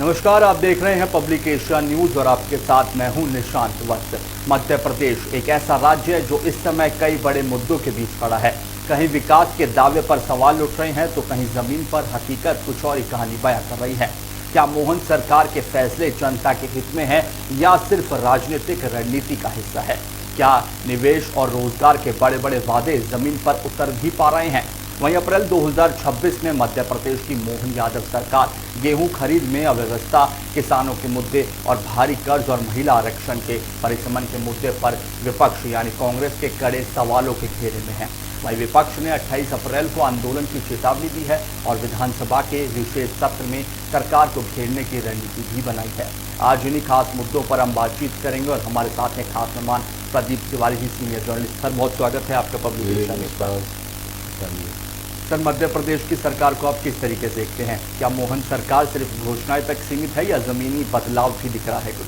नमस्कार, आप देख रहे हैं पब्लिक एशिया न्यूज और आपके साथ मैं हूं निशांत वत्स। मध्य प्रदेश एक ऐसा राज्य है जो इस समय कई बड़े मुद्दों के बीच खड़ा है। कहीं विकास के दावे पर सवाल उठ रहे हैं तो कहीं जमीन पर हकीकत कुछ और ही कहानी बयां कर रही है। क्या मोहन सरकार के फैसले जनता के हित में है या सिर्फ राजनीतिक रणनीति का हिस्सा है? क्या निवेश और रोजगार के बड़े बड़े वादे जमीन पर उतर भी पा रहे हैं? वहीं अप्रैल 2026 में मध्य प्रदेश की मोहन यादव सरकार गेहूं खरीद में अव्यवस्था, किसानों के मुद्दे और भारी कर्ज और महिला आरक्षण के परिसमन के मुद्दे पर विपक्ष यानी कांग्रेस के कड़े सवालों के घेरे में है। वहीं विपक्ष ने 28 अप्रैल को आंदोलन की चेतावनी दी है और विधानसभा के विशेष सत्र में सरकार को घेरने की रणनीति भी बनाई है। आज इन्हीं खास मुद्दों पर हम बातचीत करेंगे और हमारे साथ हैं खास मेहमान Pradeep Tiwari ji, senior journalist. Sir, बहुत स्वागत है आपका पब्लिक एशिया में। सर, मध्य प्रदेश की सरकार को आप किस तरीके से देखते हैं? क्या मोहन सरकार सिर्फ घोषणाएं तक सीमित है या जमीनी बदलाव भी दिख रहा है कुछ?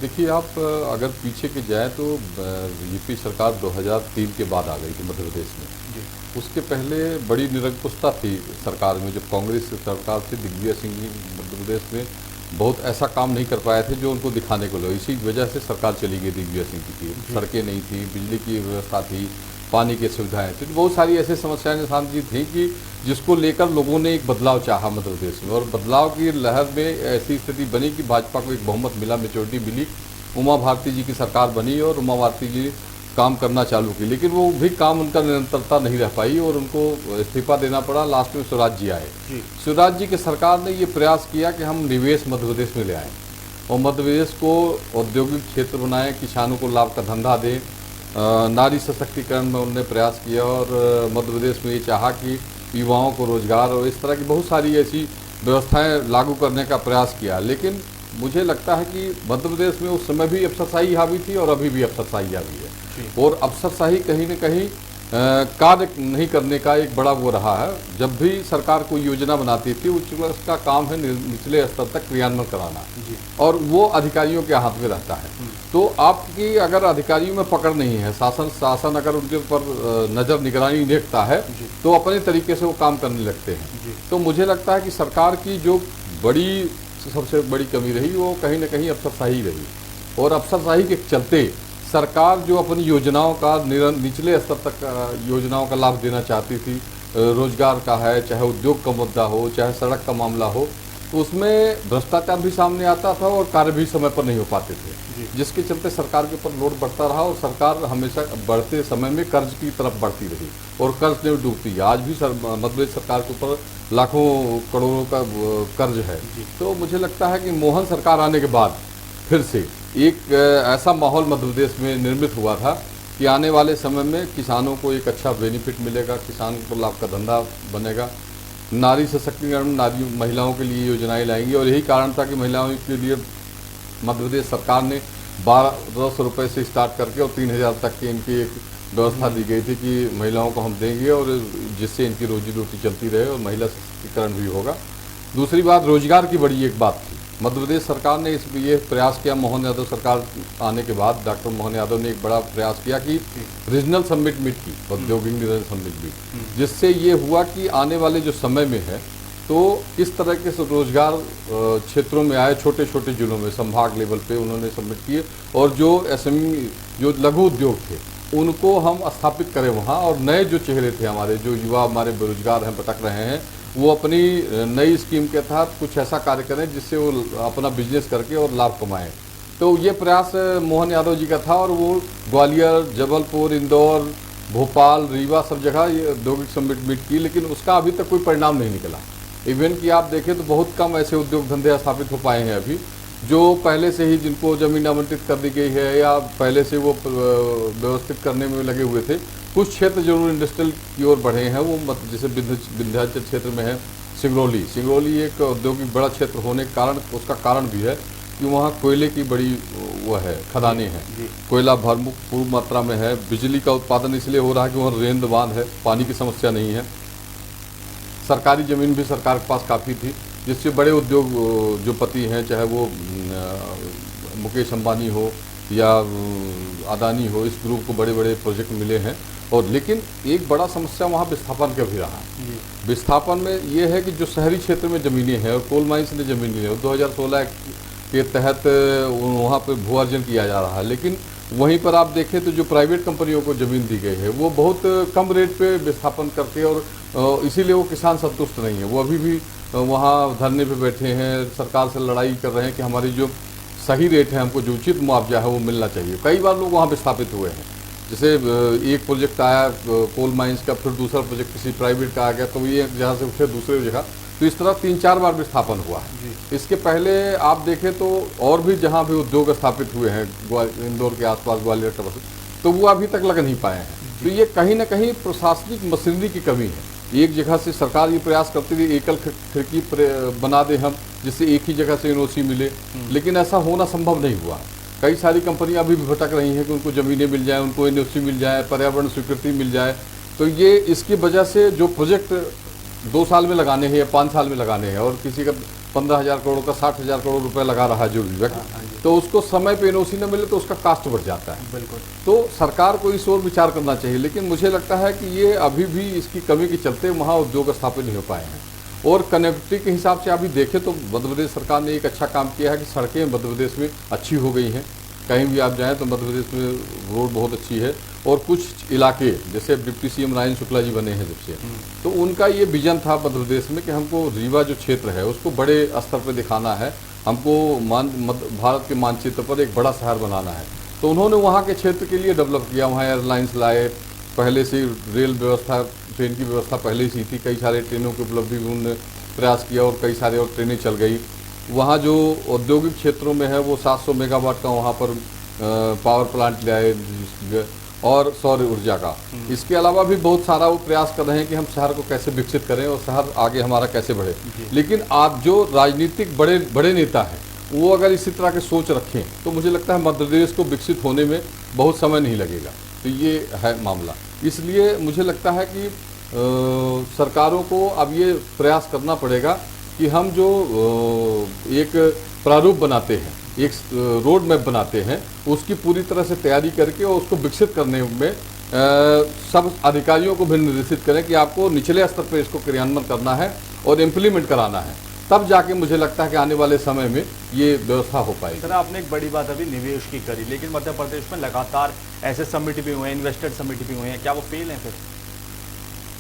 देखिए, आप अगर पीछे के जाए तो यूपी सरकार 2003 के बाद आ गई थी मध्य प्रदेश में जी। उसके पहले बड़ी निरंकुशता थी सरकार में। जब कांग्रेस की सरकार थी, दिग्विजय सिंह जी मध्य प्रदेश में बहुत ऐसा काम नहीं कर पाए थे जो उनको दिखाने को लगे। इसी वजह से सरकार चली गई दिग्विजय सिंह की। सड़कें नहीं थी, बिजली की व्यवस्था थी, पानी की सुविधाएं थी, बहुत सारी ऐसी समस्याएं निशान जी थी कि जिसको लेकर लोगों ने एक बदलाव चाहा मध्य प्रदेश में। और बदलाव की लहर में ऐसी स्थिति बनी कि भाजपा को एक बहुमत मिला, मेजोरिटी मिली। उमा भारती जी की सरकार बनी और उमा भारती जी काम करना चालू की, लेकिन वो भी काम उनका निरंतरता नहीं रह पाई और उनको इस्तीफा देना पड़ा। लास्ट में स्वराज जी आए। स्वराज जी की सरकार ने ये प्रयास किया कि हम निवेश मध्य प्रदेश में ले आएँ और मध्य प्रदेश को औद्योगिक क्षेत्र बनाएं, किसानों को लाभ का धंधा दें, नारी सशक्तिकरण में उन्होंने प्रयास किया और मध्य प्रदेश में ये चाहा कि युवाओं को रोजगार और इस तरह की बहुत सारी ऐसी व्यवस्थाएं लागू करने का प्रयास किया। लेकिन मुझे लगता है कि मध्य प्रदेश में उस समय भी अफसरशाही हावी थी और अभी भी अफसरशाही हावी है और अफसरशाही कहीं न कहीं कार्य नहीं करने का एक बड़ा वो रहा है। जब भी सरकार कोई योजना बनाती थी उसका काम है निचले स्तर तक क्रियान्वयन कराना और वो अधिकारियों के हाथ में रहता है। तो आपकी अगर अधिकारियों में पकड़ नहीं है, शासन अगर उनके ऊपर नज़र निगरानी देखता है तो अपने तरीके से वो काम करने लगते हैं। तो मुझे लगता है कि सरकार की जो सबसे बड़ी कमी रही वो कहीं ना कहीं अफसरशाही रही और अफसरशाही के चलते सरकार जो अपनी योजनाओं का निचले स्तर तक योजनाओं का लाभ देना चाहती थी, रोजगार का है, चाहे उद्योग का मुद्दा हो, चाहे सड़क का मामला हो, तो उसमें भ्रष्टाचार भी सामने आता था और कार्य भी समय पर नहीं हो पाते थे, जिसके चलते सरकार के ऊपर लोड बढ़ता रहा और सरकार हमेशा बढ़ते समय में कर्ज की तरफ बढ़ती रही और कर्ज में डूबती है। आज भी मध्य प्रदेश सरकार के ऊपर लाखों करोड़ों का कर्ज है। तो मुझे लगता है कि मोहन सरकार आने के बाद फिर से एक ऐसा माहौल मध्य प्रदेश में निर्मित हुआ था कि आने वाले समय में किसानों को एक अच्छा बेनिफिट मिलेगा, किसान को लाभ का धंधा बनेगा, नारी सशक्तिकरण, महिलाओं के लिए योजनाएं लाएंगी। और यही कारण था कि महिलाओं के लिए मध्य प्रदेश सरकार ने 1200 रुपये से स्टार्ट करके और 3000 तक की इनकी एक व्यवस्था दी गई थी कि महिलाओं को हम देंगे और जिससे इनकी रोजी रोटी चलती रहे और महिला सशक्तिकरण भी होगा। दूसरी बात, रोजगार की बड़ी एक बात थी। मध्य प्रदेश सरकार ने ये प्रयास किया, मोहन यादव सरकार आने के बाद डॉक्टर मोहन यादव ने एक बड़ा प्रयास किया कि रीजनल समिट मीट की, औद्योगिक रीजनल समिट मीट, जिससे ये हुआ कि आने वाले जो समय में है तो इस तरह के रोजगार क्षेत्रों में आए, छोटे छोटे जिलों में संभाग लेवल पे उन्होंने सबमिट किए और जो एसएमई जो लघु उद्योग थे उनको हम स्थापित करें वहाँ और नए जो चेहरे थे हमारे, जो युवा हमारे बेरोजगार हैं, भटक रहे हैं, वो अपनी नई स्कीम के तहत कुछ ऐसा कार्य करें जिससे वो अपना बिजनेस करके और लाभ कमाएं। तो ये प्रयास मोहन यादव जी का था और वो ग्वालियर, जबलपुर, इंदौर, भोपाल, रीवा सब जगह ये औद्योगिक समिट मीट की, लेकिन उसका अभी तक कोई परिणाम नहीं निकला। इवन कि आप देखें तो बहुत कम ऐसे उद्योग धंधे स्थापित हो पाए हैं अभी, जो पहले से ही जिनको ज़मीन आवंटित कर दी गई है या पहले से वो व्यवस्थित करने में लगे हुए थे। कुछ क्षेत्र जरूर इंडस्ट्रियल की ओर बढ़े हैं, वो जैसे विंध्याचल क्षेत्र में है सिंगरौली एक औद्योगिक बड़ा क्षेत्र होने के कारण, उसका कारण भी है कि वहाँ कोयले की बड़ी वो है, खदानें हैं, कोयला भरपूर मात्रा में है। बिजली का उत्पादन इसलिए हो रहा है कि वहाँ रेंद बांध है, पानी की समस्या नहीं है। सरकारी ज़मीन भी सरकार के पास काफ़ी थी, जिससे बड़े उद्योग जो पति हैं, चाहे वो मुकेश अंबानी हो या अदानी हो, इस ग्रुप को बड़े बड़े प्रोजेक्ट मिले हैं और लेकिन एक बड़ा समस्या वहाँ विस्थापन का भी रहा। विस्थापन में ये है कि जो शहरी क्षेत्र में ज़मीनें हैं और कोल माइंस ने ज़मीनें हैं, 2016 के तहत वहाँ पे भू अर्जन किया जा रहा है, लेकिन वहीं पर आप देखें तो जो प्राइवेट कंपनियों को ज़मीन दी गई है वो बहुत कम रेट पे विस्थापन करते हैं और इसीलिए वो किसान संतुष्ट नहीं है। वो अभी भी वहाँ धरने पे बैठे हैं, सरकार से लड़ाई कर रहे हैं कि हमारी जो सही रेट है, हमको जो उचित मुआवजा है वो मिलना चाहिए। कई बार लोग वहाँ विस्थापित हुए हैं, जैसे एक प्रोजेक्ट आया कोल माइंस का, फिर दूसरा प्रोजेक्ट किसी प्राइवेट का आ गया, तो ये जहाँ से उठे दूसरे जगह, तो इस तरह 3-4 बार विस्थापन हुआ है। इसके पहले आप देखें तो और भी जहाँ भी उद्योग स्थापित हुए हैं इंदौर के आसपास, ग्वालियर का, तो वो अभी तक लग नहीं पाए हैं। तो ये कहीं ना कहीं प्रशासनिक मशीनरी की कमी है। एक जगह से सरकार ये प्रयास करती थी एकल खिड़की बना दे हम, जिससे एक ही जगह से एनओसी मिले, लेकिन ऐसा होना संभव नहीं हुआ। कई सारी कंपनियां अभी भी भटक रही हैं कि उनको ज़मीनें मिल जाए, उनको एनओसी मिल जाए, पर्यावरण स्वीकृति मिल जाए। तो ये इसकी वजह से जो प्रोजेक्ट 2 साल में लगाने हैं या 5 साल में लगाने हैं और किसी का 15,000 करोड़ का 60,000 करोड़ रुपए लगा रहा है जो भी व्यक्ति, तो उसको समय पे एनओसी न मिले तो उसका कास्ट बढ़ जाता है। बिल्कुल। तो सरकार को इस ओर विचार करना चाहिए, लेकिन मुझे लगता है कि ये अभी भी इसकी कमी के चलते वहाँ उद्योग स्थापित नहीं हो पाए हैं। और कनेक्टिविटी के हिसाब से अभी देखें तो मध्य प्रदेश सरकार ने एक अच्छा काम किया है कि सड़कें मध्य प्रदेश में अच्छी हो गई हैं। कहीं भी आप जाएं तो मध्य प्रदेश में रोड बहुत अच्छी है। और कुछ इलाके जैसे डिप्टी सीएम नारायण शुक्ला जी बने हैं जब से, तो उनका ये विजन था मध्य प्रदेश में कि हमको रीवा जो क्षेत्र है उसको बड़े स्तर पर दिखाना है, हमको भारत के मानचित्र पर एक बड़ा शहर बनाना है। तो उन्होंने वहाँ के क्षेत्र के लिए डेवलप किया, वहाँ एयरलाइंस लाए, पहले से रेल व्यवस्था, ट्रेन की व्यवस्था पहले से ही थी, कई सारे ट्रेनों की उपलब्धि भी उन्होंने प्रयास किया और कई सारे और ट्रेनें चल गई। वहाँ जो औद्योगिक क्षेत्रों में है वो 700 मेगावाट का वहाँ पर पावर प्लांट लाए और सौर ऊर्जा का। इसके अलावा भी बहुत सारा वो प्रयास कर रहे हैं कि हम शहर को कैसे विकसित करें और शहर आगे हमारा कैसे बढ़े। लेकिन आप जो राजनीतिक बड़े नेता हैं वो अगर इसी तरह की सोच रखें तो मुझे लगता है मध्य प्रदेश को विकसित होने में बहुत समय नहीं लगेगा। तो ये है मामला। इसलिए मुझे लगता है कि सरकारों को अब ये प्रयास करना पड़ेगा कि हम जो एक प्रारूप बनाते हैं, एक रोड मैप बनाते हैं, उसकी पूरी तरह से तैयारी करके और उसको विकसित करने में सब अधिकारियों को भी निर्देशित करें कि आपको निचले स्तर पर इसको क्रियान्वयन करना है और इम्प्लीमेंट कराना है। तब जाके मुझे लगता है कि आने वाले समय में ये व्यवस्था हो पाएगी। सर, आपने एक बड़ी बात अभी निवेश की करी, लेकिन मध्य प्रदेश में लगातार ऐसे समिट भी हुए हैं, इन्वेस्टर समिट भी हुए हैं, क्या वो फेल हैं फिर?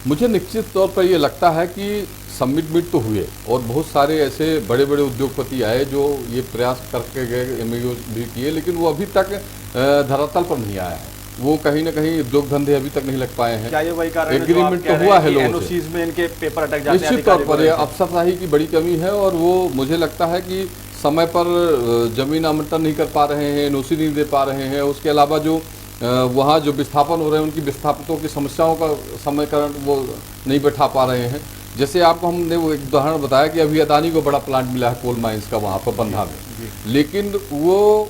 मुझे निश्चित तौर पर ये लगता है कि समिट तो हुए और बहुत सारे ऐसे बड़े बड़े उद्योगपति आए जो ये प्रयास करके गए, एमओयू भी किए, लेकिन वो अभी तक धरातल पर नहीं आया है। वो कहीं ना कहीं उद्योग धंधे अभी तक नहीं लग पाए हैं। क्या ये वही कारण है एग्रीमेंट तो हुआ है लोगों से, में इनके पेपर अटक जाते हैं? निश्चित तौर पर अफसरशाही की बड़ी कमी है और वो मुझे लगता है कि समय पर जमीन आवंटन नहीं कर पा रहे हैं, एनओसी नहीं दे पा रहे हैं। उसके अलावा जो वहाँ जो विस्थापन हो रहे हैं उनकी विस्थापितों की समस्याओं का समयकरण वो नहीं बैठा पा रहे हैं। जैसे आपको हमने वो एक उदाहरण बताया कि अभी अदानी को बड़ा प्लांट मिला है कोल माइंस का वहाँ पर बंधा में, लेकिन वो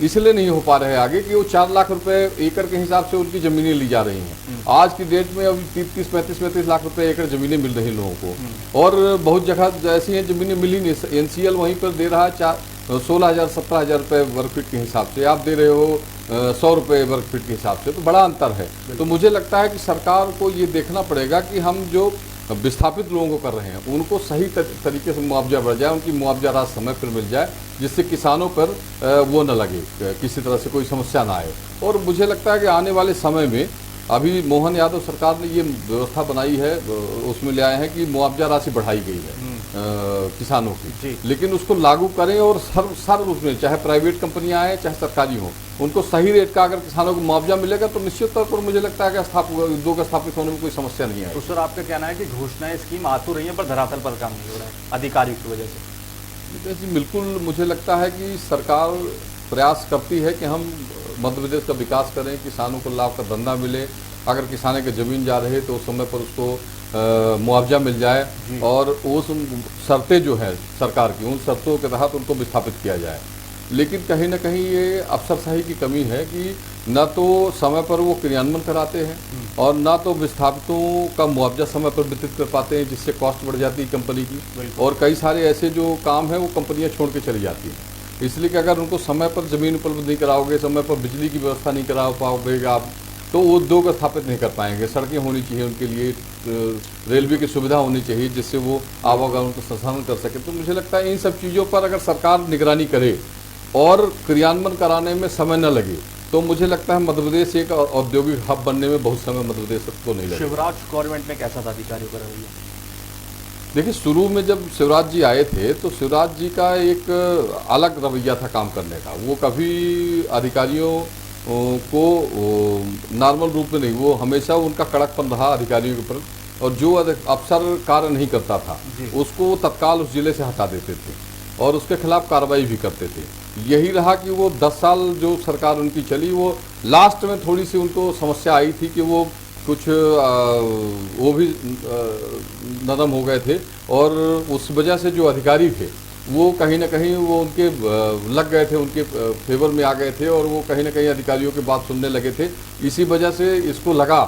इसलिए नहीं हो पा रहे हैं आगे कि वो 4 लाख रुपए एकड़ के हिसाब से उनकी ज़मीनें ली जा रही हैं। आज की डेट में अभी 35 लाख रुपए एकड़ ज़मीनें मिल रही लोगों को और बहुत जगह ऐसी हैं ज़मीनें मिली नहीं। एनसीएल वहीं पर दे रहा है 16,000-17,000 रुपये वर्ग फीट के हिसाब से, आप दे रहे हो 100 रुपये वर्ग फीट के हिसाब से, तो बड़ा अंतर है। तो मुझे लगता है कि सरकार को ये देखना पड़ेगा कि हम जो विस्थापित लोगों को कर रहे हैं उनको सही तरीके से मुआवजा बढ़ जाए, उनकी मुआवजा राशि समय पर मिल जाए, जिससे किसानों पर वो न लगे, किसी तरह से कोई समस्या ना आए। और मुझे लगता है कि आने वाले समय में अभी मोहन यादव सरकार ने ये व्यवस्था बनाई है, उसमें ले आए हैं कि मुआवजा राशि बढ़ाई गई है किसानों की, लेकिन उसको लागू करें और सर्व उसमें चाहे प्राइवेट कंपनियां आए चाहे सरकारी हो, उनको सही रेट का अगर किसानों को मुआवजा मिलेगा तो निश्चित तौर पर मुझे लगता है कि उद्योग स्थापित होने में कोई समस्या नहीं है। तो सर, आपका कहना है कि घोषणाएं स्कीम आ तो रही है पर धरातल पर काम नहीं हो रहा है अधिकारियों की वजह से? बिल्कुल, मुझे लगता है कि सरकार प्रयास करती है कि हम मध्य प्रदेश का विकास करें, किसानों को लाभ का धंधा मिले, अगर किसाने की ज़मीन जा रही है तो उस समय पर उसको मुआवजा मिल जाए और उस शर्तें जो है सरकार की, उन शर्तों के तहत उनको विस्थापित किया जाए। लेकिन कहीं ना कहीं ये अफसरशाही की कमी है कि न तो समय पर वो क्रियान्वयन कराते हैं और न तो विस्थापितों का मुआवजा समय पर वितरित कर पाते हैं, जिससे कॉस्ट बढ़ जाती है कंपनी की। और कई सारे ऐसे जो काम है वो कंपनियां छोड़ के चली जाती हैं, इसलिए कि अगर उनको समय पर ज़मीन उपलब्ध नहीं कराओगे, समय पर बिजली की व्यवस्था नहीं करा पाओगे आप, तो तो वो उद्योग स्थापित नहीं कर पाएंगे। सड़कें होनी चाहिए उनके लिए, रेलवे की सुविधा होनी चाहिए जिससे वो आवागमन को संसाधन कर सके। तो मुझे लगता है इन सब चीज़ों पर अगर सरकार निगरानी करे और क्रियान्वयन कराने में समय न लगे तो मुझे लगता है मध्य प्रदेश एक औद्योगिक हब बनने में बहुत समय मध्य प्रदेश को नहीं लगेगा। शिवराज गवर्नमेंट में कैसा था अधिकारियों का रवैया? देखिए, शुरू में जब शिवराज जी आए थे तो शिवराज जी का एक अलग रवैया था काम करने का। वो कभी अधिकारियों को नॉर्मल रूप में नहीं, वो हमेशा उनका कड़कपन रहा अधिकारियों के ऊपर, और जो अफसर कार्य नहीं करता था उसको तत्काल उस जिले से हटा देते थे और उसके खिलाफ कार्रवाई भी करते थे। यही रहा कि वो 10 साल जो सरकार उनकी चली, वो लास्ट में थोड़ी सी उनको समस्या आई थी कि वो कुछ वो भी नरम हो गए थे और उस वजह से जो अधिकारी थे वो कहीं ना कहीं वो उनके लग गए थे, उनके फेवर में आ गए थे और वो कहीं ना कहीं अधिकारियों की बात सुनने लगे थे। इसी वजह से इसको लगा,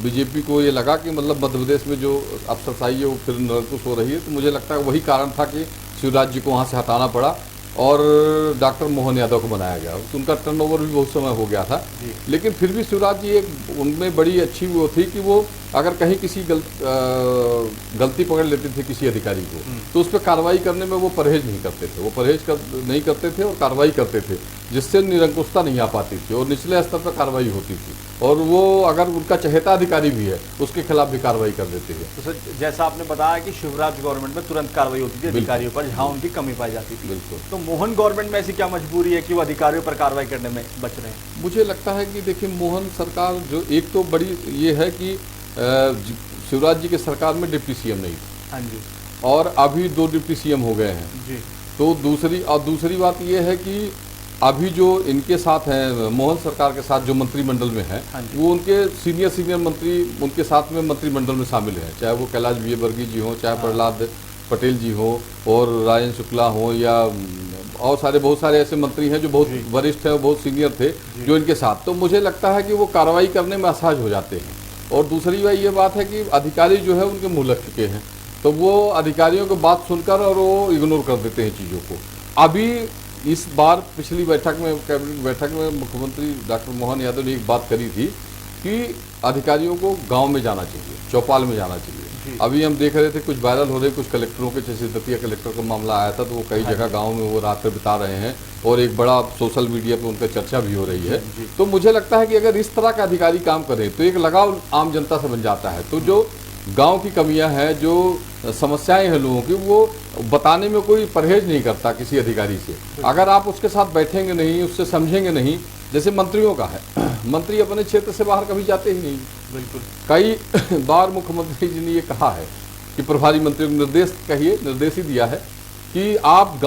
बीजेपी को ये लगा कि मतलब मध्य प्रदेश में जो अफसरशाही है वो फिर निरंकुश हो रही है। तो मुझे लगता है वही कारण था कि शिवराज जी को वहाँ से हटाना पड़ा और डॉक्टर मोहन यादव को बनाया गया। तो उनका टर्नओवर भी बहुत समय हो गया था, लेकिन फिर भी शिवराज जी एक उनमें बड़ी अच्छी वो थी कि वो अगर कहीं किसी गलती पकड़ लेते थे किसी अधिकारी को तो उस पर कार्रवाई करने में वो परहेज नहीं करते थे। वो नहीं करते थे और कार्रवाई करते थे, जिससे निरंकुशता नहीं आ पाती थी और निचले स्तर पर कार्रवाई होती थी। और वो अगर उनका चहेता अधिकारी भी है उसके खिलाफ भी कार्रवाई कर देते हैं। तो सर, जैसा आपने बताया कि शिवराज गवर्नमेंट में तुरंत कार्रवाई होती थी अधिकारियों पर जहां उनकी कमी पाई जाती थी। बिल्कुल। तो मोहन गवर्नमेंट में ऐसी क्या मजबूरी है कि वो अधिकारियों पर कार्रवाई करने में बच रहे हैं? मुझे लगता है कि देखिए, मोहन सरकार जो एक तो बड़ी ये है कि शिवराज जी के सरकार में डिप्टी सीएम नहीं था। हाँ जी। और अभी 2 डिप्टी सीएम हो गए हैं जी। तो दूसरी बात ये है कि अभी जो इनके साथ हैं मोहन सरकार के साथ जो मंत्रिमंडल में है वो उनके सीनियर मंत्री उनके साथ में मंत्रिमंडल में शामिल हैं, चाहे वो कैलाश विजयवर्गीय जी हों, चाहे प्रहलाद पटेल जी हों और राजन शुक्ला हों, या और बहुत सारे ऐसे मंत्री हैं जो बहुत वरिष्ठ हैं, बहुत सीनियर थे जो इनके साथ। तो मुझे लगता है कि वो कार्रवाई करने में असहज हो जाते हैं। और दूसरी बात ये बात है कि अधिकारी जो है उनके मुँह लग चुके हैं, तो वो अधिकारियों की बात सुनकर और वो इग्नोर कर देते हैं चीज़ों को। अभी इस बार पिछली बैठक में, कैबिनेट बैठक में, मुख्यमंत्री डॉक्टर मोहन यादव ने एक बात करी थी कि अधिकारियों को गांव में जाना चाहिए, चौपाल में जाना चाहिए। अभी हम देख रहे थे कुछ वायरल हो रहे, कुछ कलेक्टरों के, जैसे दतिया कलेक्टर का मामला आया था तो वो कई जगह गाँव में वो रात बिता रहे हैं और एक बड़ा सोशल मीडिया पे उनका चर्चा भी हो रही है। तो मुझे लगता है कि अगर इस तरह का अधिकारी काम करें तो एक लगाव आम जनता से बन जाता है। तो जो गांव की कमियां हैं, जो समस्याएं हैं लोगों की, वो बताने में कोई परहेज नहीं करता किसी अधिकारी से। अगर आप उसके साथ बैठेंगे नहीं, उससे समझेंगे नहीं, जैसे मंत्रियों का है, मंत्री अपने क्षेत्र से बाहर कभी जाते ही नहीं। बिल्कुल। कई बार मुख्यमंत्री जी ने ये कहा है कि प्रभारी मंत्री को निर्देश ही दिया है कि आप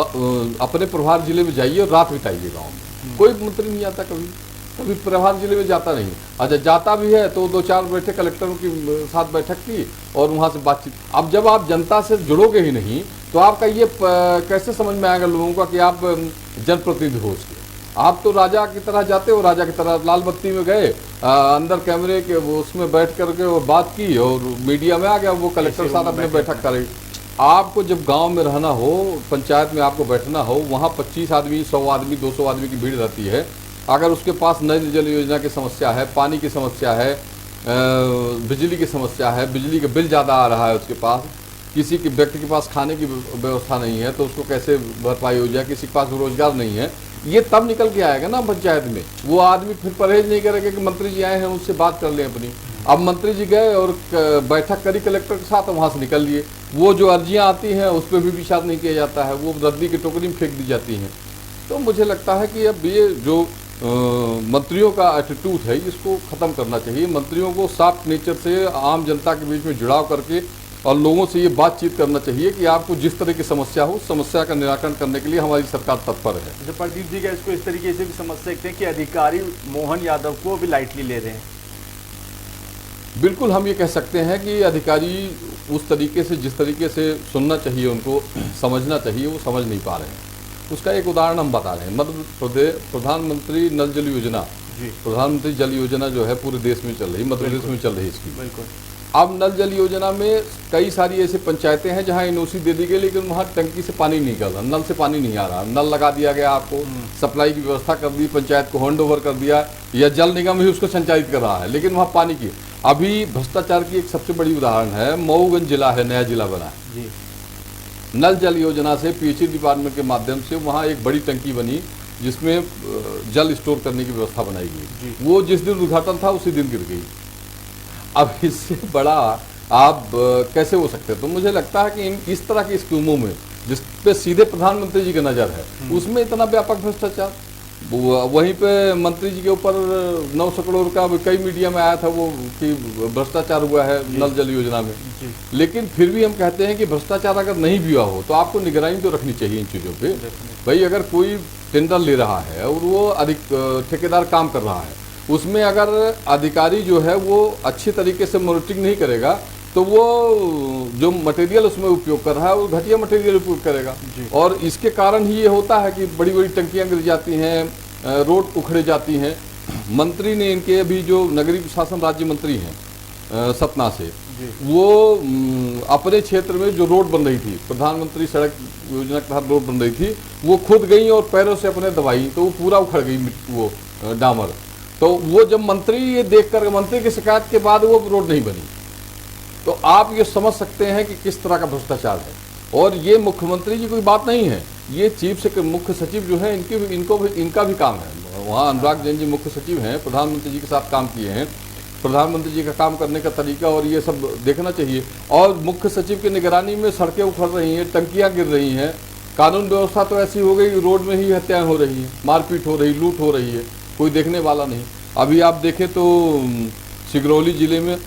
अपने प्रभार जिले में जाइए और रात बिताइए गाँव में। कोई मंत्री नहीं आता, कभी प्रभार जिले में जाता नहीं। अच्छा, जाता भी है तो 2-4 बैठक कलेक्टरों के साथ बैठक की और वहाँ से बातचीत। अब जब आप जनता से जुड़ोगे ही नहीं तो आपका ये कैसे समझ में आएगा लोगों का कि आप जनप्रतिनिधि हो उसके। आप तो राजा की तरह जाते हो, राजा की तरह लाल बत्ती में गए, अंदर कैमरे के वो उसमें बैठ करके वो बात की और मीडिया में आ गया, वो कलेक्टर साथ अपने बैठक करे। आपको जब गांव में रहना हो, पंचायत में आपको बैठना हो, वहाँ 25 आदमी, 100 आदमी, 200 आदमी की भीड़ रहती है। अगर उसके पास नल जल योजना की समस्या है, पानी की समस्या है, बिजली की समस्या है, बिजली का बिल ज़्यादा आ रहा है उसके पास, किसी के व्यक्ति के पास खाने की व्यवस्था नहीं है तो उसको कैसे भरपाई हो जाए, किसी के पास रोजगार नहीं है, ये तब निकल के आएगा ना पंचायत में। वो आदमी फिर परहेज नहीं करेगा कि मंत्री जी आए हैं उनसे बात कर लें अपनी। अब मंत्री जी गए और बैठक करी कलेक्टर के साथ, वहाँ से निकल लिए। वो जो अर्जियाँ आती हैं उस पर भी विचार नहीं किया जाता है, वो रद्दी की टोकरी में फेंक दी जाती हैं। तो मुझे लगता है कि अब ये जो मंत्रियों का एटीट्यूड है इसको ख़त्म करना चाहिए। मंत्रियों को सॉफ्ट नेचर से आम जनता के बीच में जुड़ाव करके और लोगों से ये बातचीत करना चाहिए कि आपको जिस तरह की समस्या हो, समस्या का निराकरण करने के लिए हमारी सरकार तत्पर है। जैसे प्रदीप जी का इसको इस तरीके से भी समझ सकते हैं कि अधिकारी मोहन यादव को भी लाइटली ले रहे हैं। बिल्कुल, हम ये कह सकते हैं कि अधिकारी उस तरीके से, जिस तरीके से सुनना चाहिए, उनको समझना चाहिए, वो समझ नहीं पा रहे हैं। उसका एक उदाहरण हम बता रहे हैं। मध्य प्रदेश प्रधानमंत्री नल जल योजना, प्रधानमंत्री जल योजना जो है पूरे देश में चल रही, मध्य प्रदेश में चल रही इसकी। बिल्कुल। अब नल जल योजना में कई सारी ऐसी पंचायतें हैं जहां एनओसी दे दी गई, लेकिन वहां टंकी से पानी नहीं निकल रहा, नल से पानी नहीं आ रहा। नल लगा दिया गया, आपको सप्लाई की व्यवस्था कर दी, पंचायत को हैंड ओवर कर दिया, या जल निगम ही उसको संचालित कर रहा है, लेकिन वहां पानी की। अभी भ्रष्टाचार की एक सबसे बड़ी उदाहरण है, मऊगंज जिला है, नया जिला बना है जी। नल जल योजना से पीएचई डिपार्टमेंट के माध्यम से वहाँ एक बड़ी टंकी बनी जिसमें जल स्टोर करने की व्यवस्था बनाई गई। वो जिस दिन उद्घाटन था उसी दिन गिर गई। अब इससे बड़ा आप कैसे हो सकते हैं? तो मुझे लगता है कि इस तरह की स्कीमों में जिस पे सीधे प्रधानमंत्री जी की नज़र है, उसमें इतना व्यापक भ्रष्टाचार। वहीं पे मंत्री जी के ऊपर 900 करोड़ का कई मीडिया में आया था वो कि भ्रष्टाचार हुआ है नल जल योजना में। लेकिन फिर भी हम कहते हैं कि भ्रष्टाचार अगर नहीं भी हुआ हो तो आपको निगरानी तो रखनी चाहिए इन चीज़ों पे। भाई अगर कोई टेंडर ले रहा है और वो ठेकेदार काम कर रहा है, उसमें अगर अधिकारी जो है वो अच्छी तरीके से मॉनिटरिंग नहीं करेगा तो वो जो मटेरियल उसमें उपयोग कर रहा है वो घटिया मटेरियल उपयोग करेगा। और इसके कारण ही ये होता है कि बड़ी बड़ी टंकियां गिर जाती हैं, रोड उखड़े जाती हैं। मंत्री ने इनके अभी जो नगरीय प्रशासन राज्य मंत्री हैं सतना से, वो अपने क्षेत्र में जो रोड बन रही थी, प्रधानमंत्री सड़क योजना के तहत रोड बन रही थी, वो खुद गई और पैरों से अपने दबाई तो वो पूरा उखड़ गई वो डामर। तो वो जब मंत्री ये देखकर, मंत्री की शिकायत के बाद वो रोड नहीं बनी। तो आप ये समझ सकते हैं कि किस तरह का भ्रष्टाचार है। और ये मुख्यमंत्री जी कोई बात नहीं है, ये चीफ से मुख्य सचिव जो है इनका भी काम है। वहाँ अनुराग जैन जी मुख्य सचिव हैं, प्रधानमंत्री जी के साथ काम किए हैं, प्रधानमंत्री जी का काम करने का तरीका और ये सब देखना चाहिए। और मुख्य सचिव की निगरानी में सड़कें उखड़ रही हैं, टंकियाँ गिर रही हैं, कानून व्यवस्था तो ऐसी हो गई, रोड में ही हत्याएं हो रही हैं, मारपीट हो रही, लूट हो रही है, कोई देखने वाला नहीं। अभी आप देखें तो सिगरौली जिले में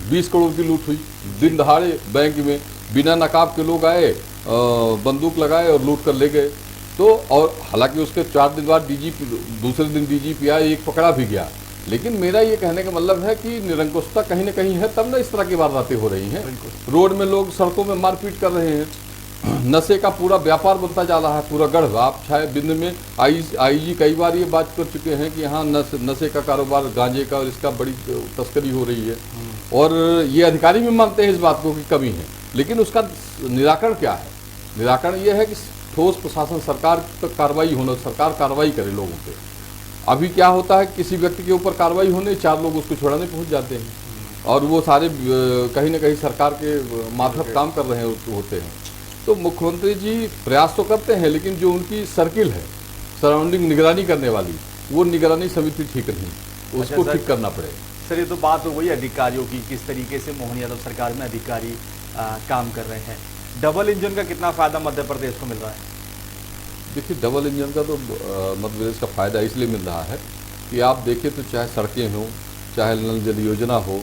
20 करोड़ की लूट हुई, दिन दहाड़े बैंक में बिना नकाब के लोग आए, बंदूक लगाए और लूट कर ले गए। तो और हालांकि उसके 4 दिन बाद डीजीपी, दूसरे दिन डीजीपी आए, एक पकड़ा भी गया। लेकिन मेरा ये कहने का मतलब है कि निरंकुशता कहीं ना कहीं है, तब ना इस तरह की वारदातें हो रही हैं। रोड में लोग सड़कों में मारपीट कर रहे हैं, नशे का पूरा व्यापार बनता जा रहा है, पूरा गढ़। आप चाहे बिंद में आईजी कई बार ये बात कर चुके हैं कि यहाँ नशे का कारोबार, गांजे का और इसका बड़ी तस्करी हो रही है। और ये अधिकारी भी मानते हैं इस बात को कि कमी है, लेकिन उसका निराकरण क्या है? निराकरण ये है कि ठोस प्रशासन, सरकार पर कार्रवाई होना, सरकार कार्रवाई करे लोगों पे। अभी क्या होता है, किसी व्यक्ति के ऊपर कार्रवाई होने 4 लोग उसको छुड़ाने पहुँच जाते हैं और वो सारे कहीं ना कहीं सरकार के मार्फत काम कर रहे होते हैं। तो मुख्यमंत्री जी प्रयास तो करते हैं, लेकिन जो उनकी सर्किल है सराउंडिंग निगरानी करने वाली, वो निगरानी समिति ठीक नहीं, उसको ठीक करना पड़ेगा। सर ये तो बात हो गई अधिकारियों की, किस तरीके से मोहन यादव सरकार में अधिकारी काम कर रहे हैं। डबल इंजन का कितना फायदा मध्य प्रदेश को मिल रहा है? देखिए, डबल इंजन का तो मध्य प्रदेश का फायदा इसलिए मिल रहा है कि आप देखें तो चाहे सड़कें हों, चाहे नल जल योजना हो,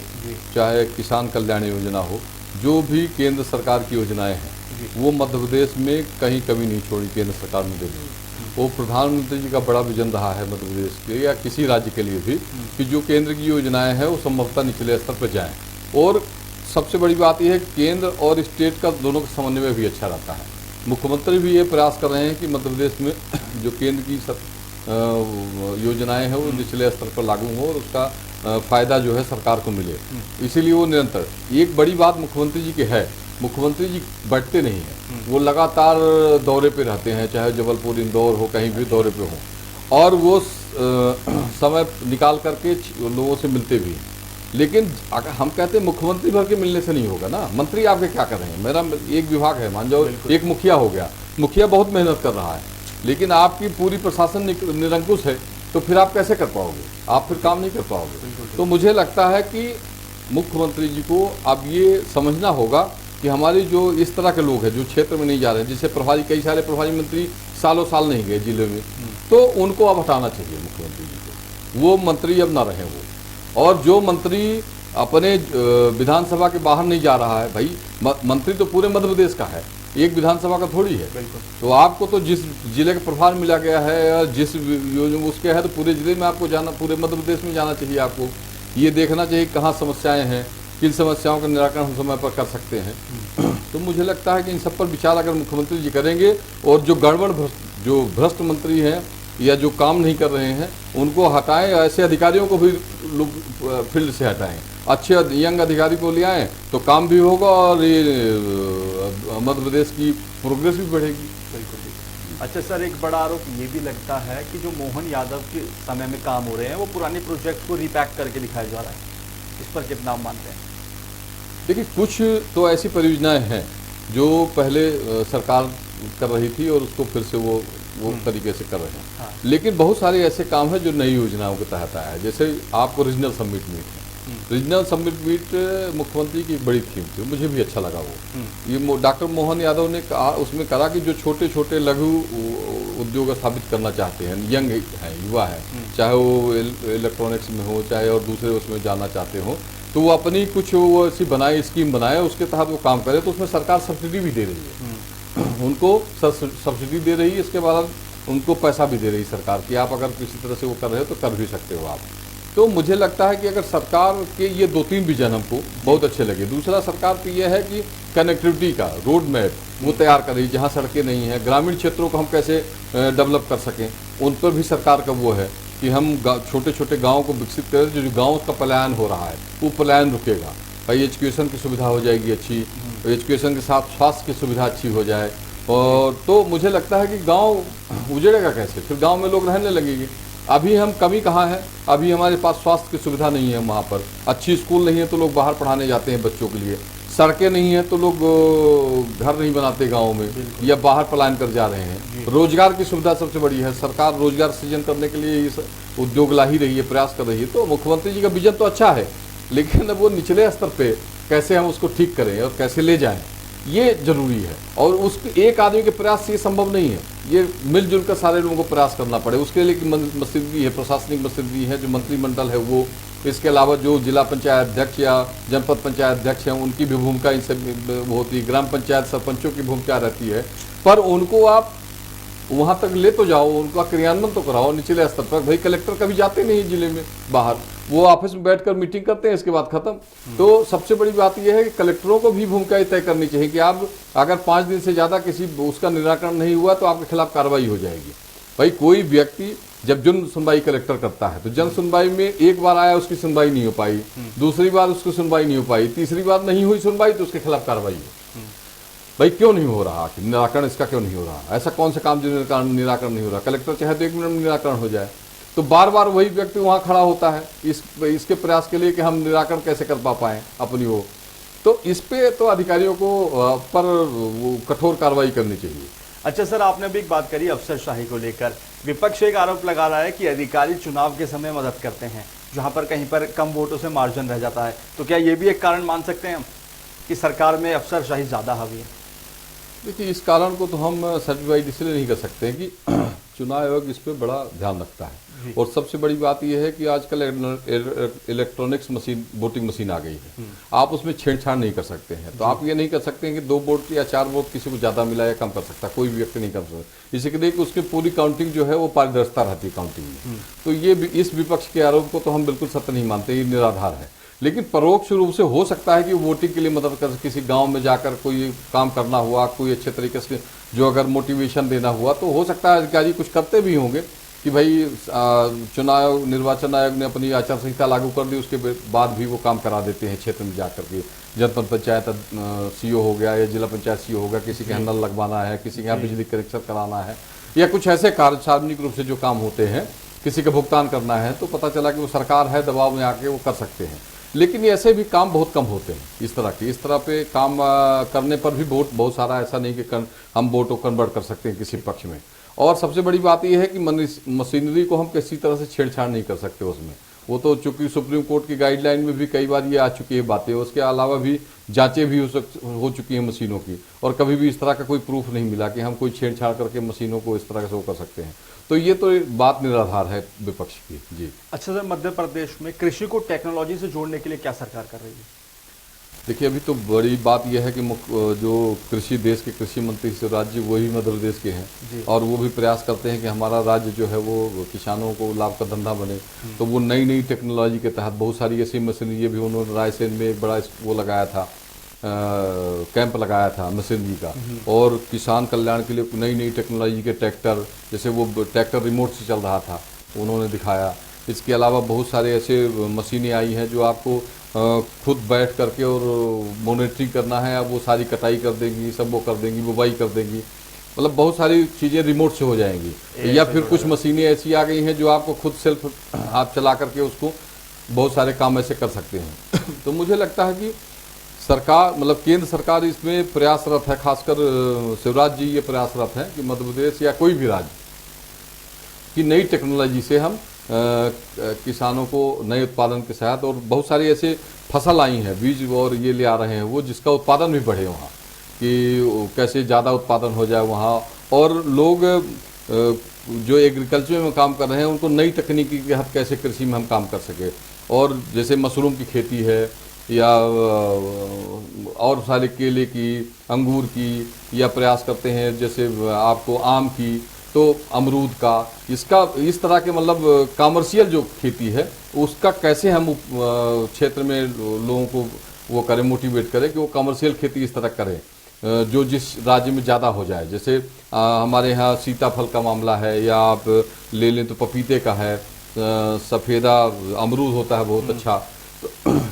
चाहे किसान कल्याण योजना हो, जो भी केंद्र सरकार की योजनाएं हैं वो मध्य प्रदेश में कहीं कमी नहीं छोड़ी केंद्र सरकार ने दे दी। वो प्रधानमंत्री जी का बड़ा विजन रहा है मध्य प्रदेश के या किसी राज्य के लिए भी कि जो केंद्र की योजनाएं हैं वो संभवतः निचले स्तर पर जाएं। और सबसे बड़ी बात यह है कि केंद्र और स्टेट का दोनों का समन्वय भी अच्छा रहता है। मुख्यमंत्री भी ये प्रयास कर रहे हैं कि मध्य प्रदेश में जो केंद्र की योजनाएं हैं वो निचले स्तर पर लागू हो और उसका फायदा जो है सरकार को मिले, इसीलिए वो निरंतर। एक बड़ी बात मुख्यमंत्री जी की है, मुख्यमंत्री जी बैठते नहीं हैं, वो लगातार दौरे पे रहते हैं, चाहे जबलपुर, इंदौर हो, कहीं भी दौरे पे हो, और वो समय निकाल करके लोगों से मिलते भी हैं। लेकिन अगर हम कहते हैं मुख्यमंत्री भर के मिलने से नहीं होगा ना, मंत्री आपके क्या कर रहे हैं? मेरा एक विभाग है, मान जाओ एक मुखिया हो गया, मुखिया बहुत मेहनत कर रहा है, लेकिन आपकी पूरी प्रशासन निरंकुश है, तो फिर आप कैसे कर पाओगे? आप फिर काम नहीं कर पाओगे। तो मुझे लगता है कि मुख्यमंत्री जी को अब ये समझना होगा कि हमारे जो इस तरह के लोग हैं जो क्षेत्र में नहीं जा रहे हैं, जिससे प्रभारी, कई सारे प्रभारी मंत्री सालों साल नहीं गए जिले में, तो उनको अब हटाना चाहिए मुख्यमंत्री जी को। वो मंत्री अब ना रहे वो। और जो मंत्री अपने विधानसभा के बाहर नहीं जा रहा है, भाई मंत्री तो पूरे मध्य प्रदेश का है, एक विधानसभा का थोड़ी है। तो आपको तो जिस जिले का प्रभार मिला गया है या जिस योजना उसके है, तो पूरे जिले में आपको जाना, पूरे मध्य प्रदेश में जाना चाहिए। आपको ये देखना चाहिए कहाँ समस्याएं हैं, किन समस्याओं का निराकरण हम समय पर कर सकते हैं। तो मुझे लगता है कि इन सब पर विचार अगर मुख्यमंत्री जी करेंगे और जो गड़बड़ जो भ्रष्ट मंत्री हैं या जो काम नहीं कर रहे हैं उनको हटाएं, ऐसे अधिकारियों को भी लोग फील्ड से हटाएं। अच्छे यंग अधिकारी को ले आए तो काम भी होगा और ये मध्य प्रदेश की प्रोग्रेस भी बढ़ेगी। बिल्कुल। अच्छा सर, एक बड़ा आरोप ये भी लगता है कि जो मोहन यादव के समय में काम हो रहे हैं वो पुराने प्रोजेक्ट को रिपैक करके दिखाया जा रहा है, इस पर कितना आप मानते हैं? देखिए, कुछ तो ऐसी परियोजनाएं हैं जो पहले सरकार कर रही थी और उसको फिर से वो तरीके से कर रहे हैं। हाँ। लेकिन बहुत सारे ऐसे काम हैं जो नई योजनाओं के तहत आया है। जैसे आपको रीजनल समिट मीट है, रीजनल समिट मीट मुख्यमंत्री की एक बड़ी थीम थी, मुझे भी अच्छा लगा वो। ये डॉक्टर मोहन यादव ने कहा, उसमें कहा कि जो छोटे छोटे लघु उद्योग स्थापित करना चाहते हैं, यंग है, युवा है, चाहे वो इलेक्ट्रॉनिक्स में हो चाहे और दूसरे उसमें जाना चाहते हो, तो वो अपनी कुछ वो ऐसी बनाए, स्कीम बनाए, उसके तहत वो काम करे। तो उसमें सरकार सब्सिडी भी दे रही है, उनको सब्सिडी दे रही है, इसके बाद उनको पैसा भी दे रही है सरकार कि आप अगर किसी तरह से वो कर रहे हो तो कर भी सकते हो आप। तो मुझे लगता है कि अगर सरकार के ये 2-3 विजन हमको बहुत अच्छे लगे। दूसरा, सरकार की ये है कि कनेक्टिविटी का रोड मैप वो तैयार कर रही है, जहाँ सड़कें नहीं हैं, ग्रामीण क्षेत्रों को हम कैसे डेवलप कर सकें, उन पर भी सरकार का वो है कि हम छोटे छोटे गाँव को विकसित करें। जो गाँव का पलायन हो रहा है वो पलायन रुकेगा। भाई एजुकेशन की सुविधा हो जाएगी अच्छी, एजुकेशन के साथ स्वास्थ्य की सुविधा अच्छी हो जाए, और तो मुझे लगता है कि गांव उजड़ेगा कैसे, फिर गांव में लोग रहने लगेंगे। अभी हम कमी कहाँ है, अभी हमारे पास स्वास्थ्य की सुविधा नहीं है, वहाँ पर अच्छी स्कूल नहीं है तो लोग बाहर पढ़ाने जाते हैं बच्चों के लिए, सड़कें नहीं है तो लोग घर नहीं बनाते गाँव में या बाहर पलायन कर जा रहे हैं। रोजगार की सुविधा सबसे बड़ी है, सरकार रोजगार सृजन करने के लिए इस उद्योग ला ही रही है, प्रयास कर रही है। तो मुख्यमंत्री जी का विजन तो अच्छा है, लेकिन अब वो निचले स्तर पे कैसे हम उसको ठीक करें और कैसे ले जाएं, ये जरूरी है। और उसके एक आदमी के प्रयास से ये संभव नहीं है, ये मिलजुल कर सारे लोगों को प्रयास करना पड़े। उसके लिए मशीनरी है, प्रशासनिक मशीनरी है, जो मंत्रिमंडल है वो, इसके अलावा जो जिला पंचायत अध्यक्ष या जनपद पंचायत अध्यक्ष हैं उनकी भी भूमिका इनसे होती है, ग्राम पंचायत सरपंचों की भूमिका रहती है। पर उनको आप वहाँ तक ले तो जाओ, उनका क्रियान्वयन तो कराओ निचले स्तर पर। भाई कलेक्टर कभी जाते नहीं जिले में बाहर, वो ऑफिस में बैठकर मीटिंग करते हैं, इसके बाद खत्म। तो सबसे बड़ी बात यह है कि कलेक्टरों को भी भूमिका तय करनी चाहिए कि आप अगर 5 दिन से ज़्यादा किसी उसका निराकरण नहीं हुआ तो आपके खिलाफ कार्रवाई हो जाएगी। भाई कोई व्यक्ति जब जन सुनवाई कलेक्टर करता है तो जन सुनवाई में एक बार आया, उसकी सुनवाई नहीं हो पाई, दूसरी बार उसकी सुनवाई नहीं हो पाई, तीसरी बार नहीं हुई सुनवाई तो उसके खिलाफ कार्रवाई हो। भाई क्यों नहीं हो रहा, निराकरण इसका क्यों नहीं हो रहा, ऐसा कौन सा काम जो निराकरण नहीं हो रहा? कलेक्टर चाहे तो 1 मिनट में निराकरण हो जाए, तो बार बार वही व्यक्ति वहाँ खड़ा होता है इसके प्रयास के लिए कि हम निराकरण कैसे कर पाएँ अपनी वो। तो इस पे तो अधिकारियों को पर वो कठोर कार्रवाई करनी चाहिए। अच्छा सर, आपने भी एक बात करी अफसरशाही को लेकर। विपक्ष एक आरोप लगा रहा है कि अधिकारी चुनाव के समय मदद करते हैं, जहां पर कहीं पर कम वोटों से मार्जिन रह जाता है। तो क्या ये भी एक कारण मान सकते हैं हम कि सरकार में अफसरशाही ज़्यादा हावी है? देखिए, इस कारण को तो हम सर्टिफाइड इसलिए नहीं कर सकते कि चुनाव आयोग इस पर बड़ा ध्यान रखता है। और सबसे बड़ी बात यह है कि आजकल इलेक्ट्रॉनिक्स मशीन, वोटिंग मशीन आ गई है, आप उसमें छेड़छाड़ नहीं कर सकते हैं। तो आप ये नहीं कर सकते हैं कि 2 वोट या 4 वोट किसी को ज़्यादा मिला या कम कर सकता, कोई भी व्यक्ति नहीं कर सकता। इसी के लिए कि उसकी पूरी काउंटिंग जो है वो पारदर्शिता रहती है काउंटिंग में। तो ये इस विपक्ष के आरोप को तो हम बिल्कुल सत्य नहीं मानते, ये निराधार है। लेकिन परोक्ष रूप से हो सकता है कि वोटिंग के लिए मदद कर, किसी गांव में जाकर कोई काम करना हुआ, कोई अच्छे तरीके से जो अगर मोटिवेशन देना हुआ, तो हो सकता है अधिकारी कुछ करते भी होंगे कि भाई निर्वाचन आयोग ने अपनी आचार संहिता लागू कर दी, उसके बाद भी वो काम करा देते हैं क्षेत्र में जाकर के। जनपद पंचायत सीओ हो गया या जिला पंचायत सीओ हो गया, किसी के यहाँ नल लगवाना है, किसी के यहाँ बिजली कनेक्शन कराना है, या कुछ ऐसे कार्य सार्वजनिक रूप से जो काम होते हैं, किसी का भुगतान करना है, तो पता चला कि वो सरकार है, दबाव में आके वो कर सकते हैं। लेकिन ऐसे भी काम बहुत कम होते हैं इस तरह पे काम करने पर भी वोट बहुत सारा, ऐसा नहीं कि हम वोट को कन्वर्ट कर सकते हैं किसी पक्ष में। और सबसे बड़ी बात यह है कि मशीनरी को हम किसी तरह से छेड़छाड़ नहीं कर सकते उसमें। वो तो चूंकि सुप्रीम कोर्ट की गाइडलाइन में भी कई बार ये आ चुकी है बातें, उसके अलावा भी जांचें भी हो चुकी हैं मशीनों की, और कभी भी इस तरह का कोई प्रूफ नहीं मिला कि हम कोई छेड़छाड़ करके मशीनों को इस तरह से वो कर सकते हैं। तो ये तो बात निराधार है विपक्ष की। जी अच्छा सर, मध्य प्रदेश में कृषि को टेक्नोलॉजी से जोड़ने के लिए क्या सरकार कर रही है? देखिए, अभी तो बड़ी बात यह है कि जो कृषि, देश के कृषि मंत्री शिवराज जी वही मध्य प्रदेश के हैं, और वो भी प्रयास करते हैं कि हमारा राज्य जो है वो किसानों को लाभ का धंधा बने। तो वो नई टेक्नोलॉजी के तहत बहुत सारी ऐसी मशीनरी भी उन्होंने रायसेन में एक बड़ा वो लगाया था, कैंप लगाया था मशीनरी का, और किसान कल्याण के लिए नई टेक्नोलॉजी के ट्रैक्टर, जैसे वो ट्रैक्टर रिमोट से चल रहा था, उन्होंने दिखाया। इसके अलावा बहुत सारे ऐसे मशीनें आई हैं जो आपको खुद बैठ करके और मॉनिटरिंग करना है, अब वो सारी कटाई कर देंगी, सब वो कर देंगी, बुवाई कर देंगी, मतलब बहुत सारी चीज़ें रिमोट से हो जाएंगी। या फिर कुछ मशीनें ऐसी आ गई हैं जो आपको खुद सेल्फ आप चला करके उसको बहुत सारे काम ऐसे कर सकते हैं। तो मुझे लगता है कि सरकार मतलब केंद्र सरकार इसमें प्रयासरत है, खासकर शिवराज जी ये प्रयासरत हैं कि मध्य प्रदेश या कोई भी राज्य की नई टेक्नोलॉजी से हम किसानों को नए उत्पादन के साथ, और बहुत सारी ऐसे फसल आई हैं बीज और ये ले आ रहे हैं वो, जिसका उत्पादन भी बढ़े वहाँ, कि कैसे ज़्यादा उत्पादन हो जाए वहाँ, और लोग जो एग्रीकल्चर में काम कर रहे हैं उनको नई तकनीकी के तहत कैसे कृषि में हम काम कर सके। और जैसे मशरूम की खेती है या और सारे केले की, अंगूर की, या प्रयास करते हैं जैसे आपको आम की, तो अमरूद का, इसका इस तरह के मतलब कमर्शियल जो खेती है उसका कैसे हम क्षेत्र में लोगों को वो करें, मोटिवेट करें कि वो कमर्शियल खेती इस तरह करें जो जिस राज्य में ज़्यादा हो जाए। जैसे हमारे यहाँ सीताफल का मामला है, या आप ले लें तो पपीते का है, सफ़ेदा अमरूद होता है बहुत अच्छा, तो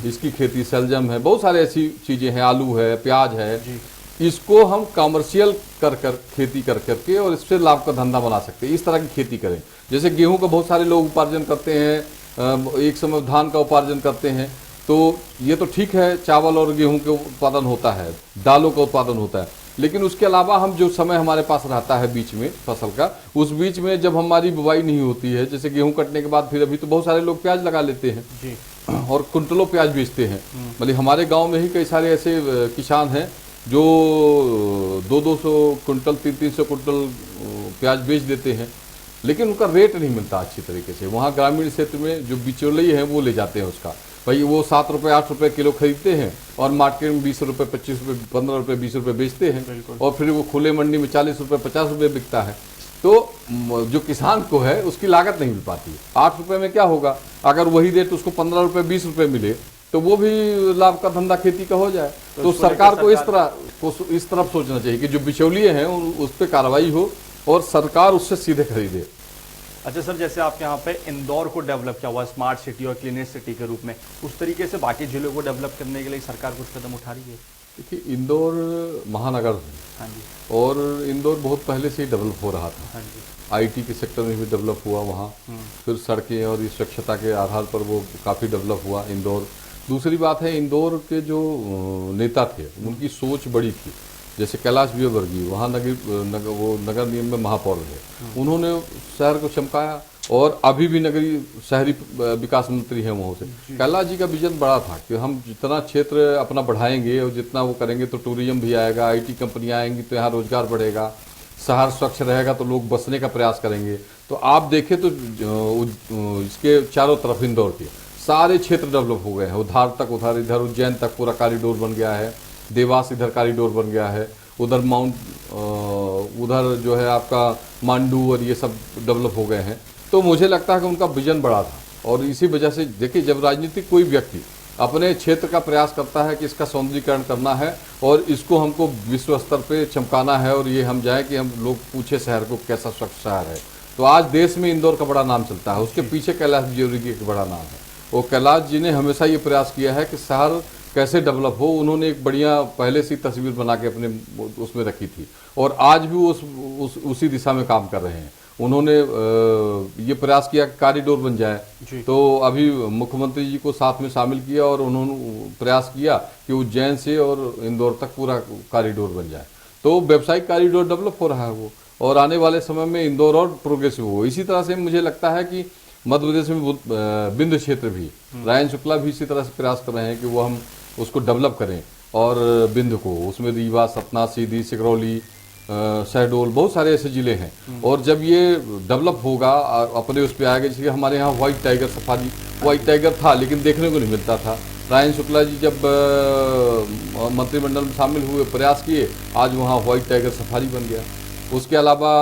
इसकी खेती, सलजम है, बहुत सारे ऐसी चीज़ें हैं, आलू है, प्याज है, इसको हम कमर्शियल कर खेती कर करके और इससे लाभ का धंधा बना सकते हैं। इस तरह की खेती करें। जैसे गेहूं का बहुत सारे लोग उपार्जन करते हैं, एक समय धान का उपार्जन करते हैं, तो ये तो ठीक है, चावल और गेहूं के उत्पादन होता है, दालों का उत्पादन होता है, लेकिन उसके अलावा हम जो समय हमारे पास रहता है बीच में फसल का, उस बीच में जब हमारी बुवाई नहीं होती है, जैसे गेहूं कटने के बाद फिर अभी तो बहुत सारे लोग प्याज लगा लेते हैं जी, और कुंटलों प्याज बेचते हैं। मतलब हमारे गाँव में ही कई सारे ऐसे किसान हैं जो 200-200 कुंटल 300-300 कुंटल प्याज बेच देते हैं, लेकिन उनका रेट नहीं मिलता अच्छी तरीके से। वहाँ ग्रामीण क्षेत्र में जो बिचौलिए हैं वो ले जाते हैं उसका, भाई वो 7 रुपये 8 रुपये किलो खरीदते हैं और मार्केट में 20 रुपये 25 रुपये 15 रुपये 20 रुपये बेचते हैं, और फिर वो खुले मंडी में 40 रुपये 50 रुपये बिकता है। तो जो किसान को है उसकी लागत नहीं मिल पाती है। 8 रुपये में क्या होगा, अगर वही रेट उसको 15 रुपये 20 रुपये मिले तो वो भी लाभ का धंधा खेती का हो जाए। तो सरकार को इस तरफ सोचना चाहिए कि जो बिचौलिए हैं उस पर कार्रवाई हो और सरकार उससे सीधे खरीदे। अच्छा सर, जैसे आपके यहाँ पे इंदौर को डेवलप किया हुआ स्मार्ट सिटी और क्लीनेस्ट सिटी के रूप में, उस तरीके से बाकी जिलों को डेवलप करने के लिए सरकार कुछ कदम उठा रही है? देखिए, इंदौर महानगर है, हाँ जी, और इंदौर बहुत पहले से ही डेवलप हो रहा था। हाँ जी, आईटी के सेक्टर में भी डेवलप हुआ वहाँ, फिर सड़कें और इस स्वच्छता के आधार पर वो काफ़ी डेवलप हुआ इंदौर। दूसरी बात है, इंदौर के जो नेता थे उनकी सोच बड़ी थी। जैसे कैलाश विजयवर्गीय वहाँ वो नगर निगम में महापौर थे, उन्होंने शहर को चमकाया, और अभी भी नगरीय शहरी विकास मंत्री हैं वहाँ से। कैलाश जी का विजन बड़ा था कि हम जितना क्षेत्र अपना बढ़ाएंगे और जितना वो करेंगे तो टूरिज्म भी आएगा, आईटी कंपनियाँ आएंगी तो यहाँ रोजगार बढ़ेगा, शहर स्वच्छ रहेगा तो लोग बसने का प्रयास करेंगे। तो आप देखें तो इसके चारों तरफ इंदौर के सारे क्षेत्र डेवलप हो गए हैं, उधर तक, उधर इधर उज्जैन तक पूरा कॉरिडोर बन गया है, देवास इधर कॉरिडोर बन गया है, उधर उधर जो है आपका मांडू और ये सब डेवलप हो गए हैं। तो मुझे लगता है कि उनका विजन बड़ा था, और इसी वजह से देखिए, जब राजनीतिक कोई व्यक्ति अपने क्षेत्र का प्रयास करता है कि इसका सौंदर्यीकरण करना है और इसको हमको विश्व स्तर पे चमकाना है, और ये हम जाए कि हम लोग पूछे शहर को कैसा स्वच्छ शहर है, तो आज देश में इंदौर का बड़ा नाम चलता है। उसके पीछे कैलाश विजयवर्गीय का बड़ा नाम है। वो कैलाश जी ने हमेशा ये प्रयास किया है कि शहर कैसे डेवलप हो। उन्होंने एक बढ़िया पहले से तस्वीर बना के अपने उसमें रखी थी, और आज भी वो उसी दिशा में काम कर रहे हैं। उन्होंने ये प्रयास किया कि कॉरिडोर बन जाए, तो अभी मुख्यमंत्री जी को साथ में शामिल किया और उन्होंने प्रयास किया कि उज्जैन से और इंदौर तक पूरा कॉरिडोर बन जाए। तो व्यावसायिक कॉरिडोर डेवलप हो रहा है वो, और आने वाले समय में इंदौर और प्रोग्रेसिव हो। इसी तरह से मुझे लगता है कि मध्य प्रदेश में बिंद क्षेत्र भी, रायन शुक्ला भी इसी तरह से प्रयास कर रहे हैं कि वो हम उसको डेवलप करें, और बिंद को उसमें रीवा, सतना, सीधी, सिगरौली, शहडोल, बहुत सारे ऐसे ज़िले हैं। और जब ये डेवलप होगा, अपने उस पर आएगा, जैसे हमारे यहाँ white tiger safari, white tiger था लेकिन देखने को नहीं मिलता था। रायन शुक्ला जी जब मंत्रिमंडल में शामिल हुए, प्रयास किए, आज वहाँ व्हाइट टाइगर सफारी बन गया। उसके अलावा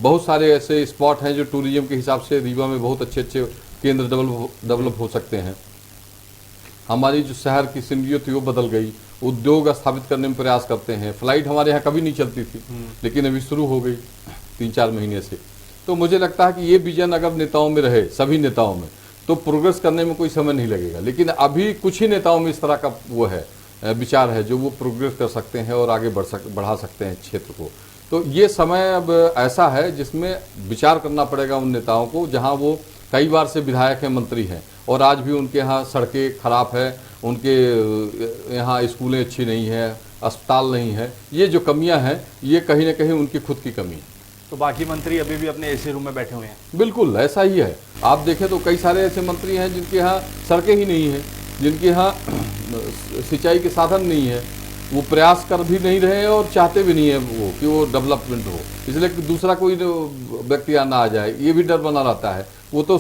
बहुत सारे ऐसे स्पॉट हैं जो टूरिज्म के हिसाब से रीवा में बहुत अच्छे अच्छे केंद्र डेवलप हो सकते हैं। हमारी जो शहर की सिनरियो थी वो बदल गई, उद्योग स्थापित करने में प्रयास करते हैं। फ्लाइट हमारे यहाँ कभी नहीं चलती थी, लेकिन अभी शुरू हो गई 3-4 महीने से। तो मुझे लगता है कि ये विजन अगर नेताओं में रहे, सभी नेताओं में, तो प्रोग्रेस करने में कोई समय नहीं लगेगा। लेकिन अभी कुछ ही नेताओं में इस तरह का वो है, विचार है, जो वो प्रोग्रेस कर सकते हैं और आगे बढ़ा सकते हैं क्षेत्र को। तो ये समय अब ऐसा है जिसमें विचार करना पड़ेगा उन नेताओं को, जहां वो कई बार से विधायक हैं, मंत्री हैं, और आज भी उनके यहाँ सड़कें खराब है, उनके यहाँ स्कूलें अच्छी नहीं है, अस्पताल नहीं है। ये जो कमियां हैं, ये कहीं ना कहीं उनकी खुद की कमी है। तो बाकी मंत्री अभी भी अपने एसी रूम में बैठे हुए हैं। बिल्कुल ऐसा ही है। आप देखें तो कई सारे ऐसे मंत्री हैं जिनके यहाँ सड़कें ही नहीं है, जिनके यहाँ सिंचाई के साधन नहीं है, वो प्रयास कर भी नहीं रहे हैं और चाहते भी नहीं है वो कि वो डेवलपमेंट हो, इसलिए कि दूसरा कोई व्यक्ति ना आ जाए, ये भी डर बना रहता है। वो तो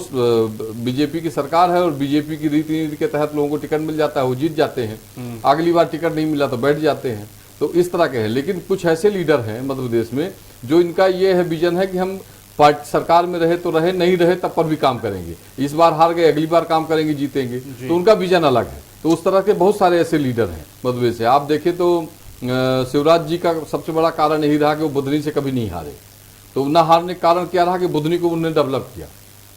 बीजेपी की सरकार है और बीजेपी की रीति नीति के तहत लोगों को टिकट मिल जाता है, वो जीत जाते हैं। अगली बार टिकट नहीं मिला तो बैठ जाते हैं। तो इस तरह के हैं। लेकिन कुछ ऐसे लीडर हैं मध्य प्रदेश में जो इनका ये है विजन है कि हम पार्टी सरकार में रहे तो रहे, नहीं रहे तब पर भी काम करेंगे, इस बार हार गए अगली बार काम करेंगे, जीतेंगे। तो उनका विजन अलग है। तो उस तरह के बहुत सारे ऐसे लीडर हैं मध्य प्रदेश से। आप देखें तो शिवराज जी का सबसे बड़ा कारण यही रहा कि वो बुधनी से कभी नहीं हारे। तो न हारने का कारण क्या रहा कि बुधनी को उन्होंने डेवलप किया,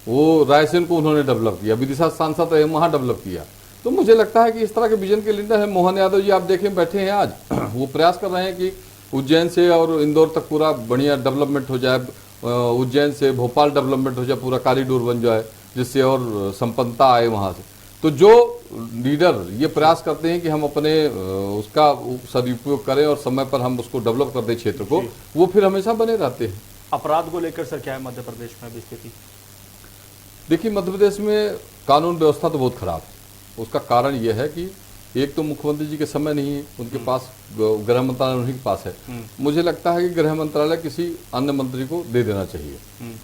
वो रायसेन को उन्होंने डेवलप किया, विदिशा सांसद रहे वहाँ डेवलप किया। तो मुझे लगता है कि इस तरह के विजन के लीडर है। मोहन यादव जी आप देखें बैठे हैं आज, वो प्रयास कर रहे हैं कि उज्जैन से और इंदौर तक पूरा बढ़िया डेवलपमेंट हो जाए, उज्जैन से भोपाल डेवलपमेंट हो जाए, पूरा कॉरिडोर बन जाए, जिससे और संपन्नता आए वहाँ से। तो जो लीडर ये प्रयास करते हैं कि हम अपने उसका सदुपयोग करें और समय पर हम उसको डेवलप कर दें क्षेत्र को, वो फिर हमेशा बने रहते हैं। अपराध को लेकर सर क्या है मध्य प्रदेश में अभी स्थिति? देखिए मध्य प्रदेश में कानून व्यवस्था तो बहुत खराब है। उसका कारण यह है कि एक तो मुख्यमंत्री जी के समय नहीं है, उनके पास गृह मंत्रालय उन्हीं के पास है। मुझे लगता है कि गृह मंत्रालय किसी अन्य मंत्री को दे देना चाहिए,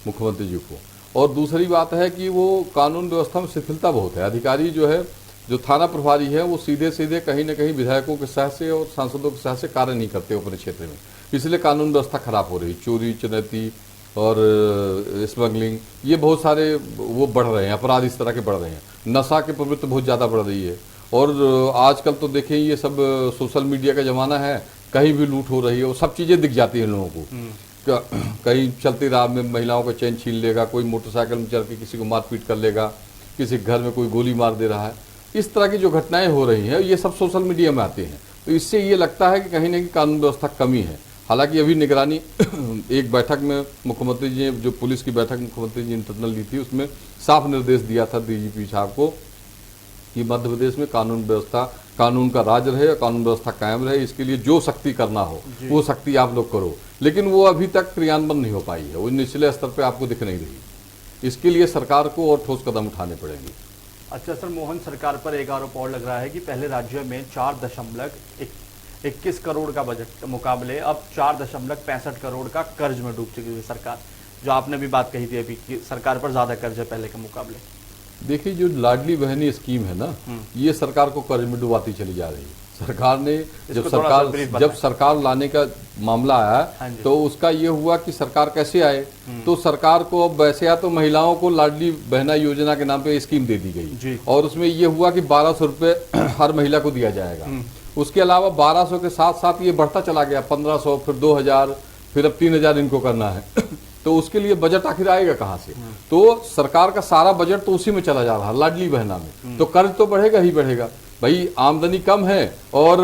मुख्यमंत्री जी को। और दूसरी बात है कि वो कानून व्यवस्था में शिथिलता बहुत है। अधिकारी जो है, जो थाना प्रभारी है, वो सीधे सीधे कहीं ना कहीं विधायकों के सहायता से और सांसदों के सहायता से कार्य नहीं करते अपने क्षेत्र में, इसलिए कानून व्यवस्था खराब हो रही। चोरी चुनौती और स्मगलिंग, ये बहुत सारे वो बढ़ रहे हैं, अपराध इस तरह के बढ़ रहे हैं। नशा की प्रवृत्ति बहुत ज़्यादा बढ़ रही है। और आजकल तो देखें ये सब सोशल मीडिया का ज़माना है, कहीं भी लूट हो रही है, वो सब चीज़ें दिख जाती हैं लोगों को। कहीं चलती राह में महिलाओं का चैन छीन लेगा, कोई मोटरसाइकिल में चल के किसी को मारपीट कर लेगा, किसी घर में कोई गोली मार दे रहा है। इस तरह की जो घटनाएं हो रही हैं, ये सब सोशल मीडिया में आती हैं। तो इससे ये लगता है कि कहीं ना कहीं कानून व्यवस्था कमी है। हालांकि अभी निगरानी एक बैठक में मुख्यमंत्री जी ने, जो पुलिस की बैठक मुख्यमंत्री जी इंटरनल ली थी, उसमें साफ निर्देश दिया था डीजीपी साहब को कि मध्य प्रदेश में कानून व्यवस्था, कानून का राज रहे, कानून व्यवस्था कायम रहे, इसके लिए जो सख्ती करना हो वो सख्ती आप लोग करो। लेकिन वो अभी तक क्रियान्वयन नहीं हो पाई है, वो निचले स्तर पे आपको दिख नहीं रही। इसके लिए सरकार को और ठोस कदम उठाने पड़ेंगे। अच्छा सर, मोहन सरकार पर एक आरोप और लग रहा है कि पहले राज्य में 4.21 करोड़ का बजट के मुकाबले अब 4.65 करोड़ का कर्ज में डूब चुकी है सरकार, जो आपने भी बात कही थी अभी कि सरकार पर ज्यादा कर्ज है पहले के मुकाबले। देखिए जो लाडली बहनी स्कीम है ना, ये सरकार को कर्ज में डुबाती चली जा रही है। सरकार ने जब सरकार लाने का मामला आया तो उसका ये हुआ कि सरकार कैसे आए, तो सरकार को अब वैसे तो महिलाओं को लाडली बहना योजना के नाम पे स्कीम दे दी गई और उसमें ये हुआ कि 1200 रुपये हर महिला को दिया जाएगा। उसके अलावा 1200 के साथ साथ ये बढ़ता चला गया, 1500, फिर 2000, फिर अब 3000 इनको करना है। तो उसके लिए बजट आखिर आएगा कहाँ से? तो सरकार का सारा बजट तो उसी में चला जा रहा है, लाडली बहना में। तो कर्ज तो बढ़ेगा ही बढ़ेगा। भाई आमदनी कम है और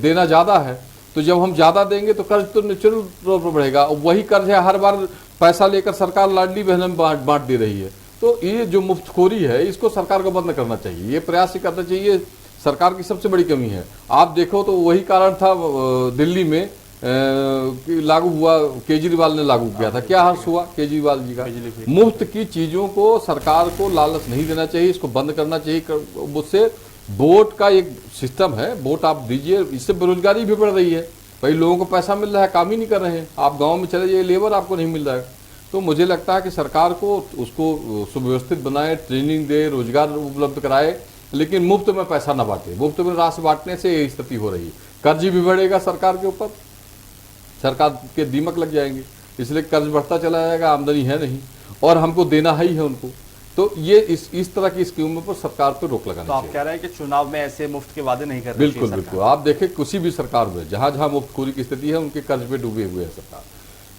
देना ज्यादा है, तो जब हम ज्यादा देंगे तो कर्ज तो नेचुरल तौर पर बढ़ेगा। वही कर्ज है, हर बार पैसा लेकर सरकार लाडली बहना में बांट दे रही है। तो ये जो मुफ्तखोरी है, इसको सरकार को बंद करना चाहिए, ये प्रयास ही करना चाहिए। सरकार की सबसे बड़ी कमी है। आप देखो तो वही कारण था दिल्ली में लागू हुआ, केजरीवाल ने लागू किया था। क्या हर्ष हुआ केजरीवाल जी का? मुफ्त की चीजों को सरकार को लालच नहीं देना चाहिए, इसको बंद करना चाहिए। उससे वोट का एक सिस्टम है, वोट आप दीजिए, इससे बेरोजगारी भी बढ़ रही है। भाई लोगों को पैसा मिल रहा है, काम ही नहीं कर रहे हैं। आप गांव में चले जाइए, लेबर आपको नहीं मिल रहा है। तो मुझे लगता है कि सरकार को उसको सुव्यवस्थित बनाए, ट्रेनिंग दे, रोजगार उपलब्ध कराए, लेकिन मुफ्त में पैसा न बांटे। मुफ्त में राशि बांटने से यही स्थिति हो रही है। कर्ज भी बढ़ेगा सरकार के ऊपर, सरकार के दीमक लग जाएंगे, इसलिए कर्ज बढ़ता चला जाएगा, आमदनी है नहीं और हमको देना ही है उनको। तो ये इस तरह की स्कीमों पर सरकार पर रोक लगानी चाहिए। तो आप कह रहे हैं कि चुनाव में ऐसे मुफ्त के वादे नहीं कर रही? बिल्कुल बिल्कुल। आप देखें किसी भी सरकार में जहां जहां मुफ्तखोरी की स्थिति है, उनके कर्ज पे डूबे हुए है सरकार।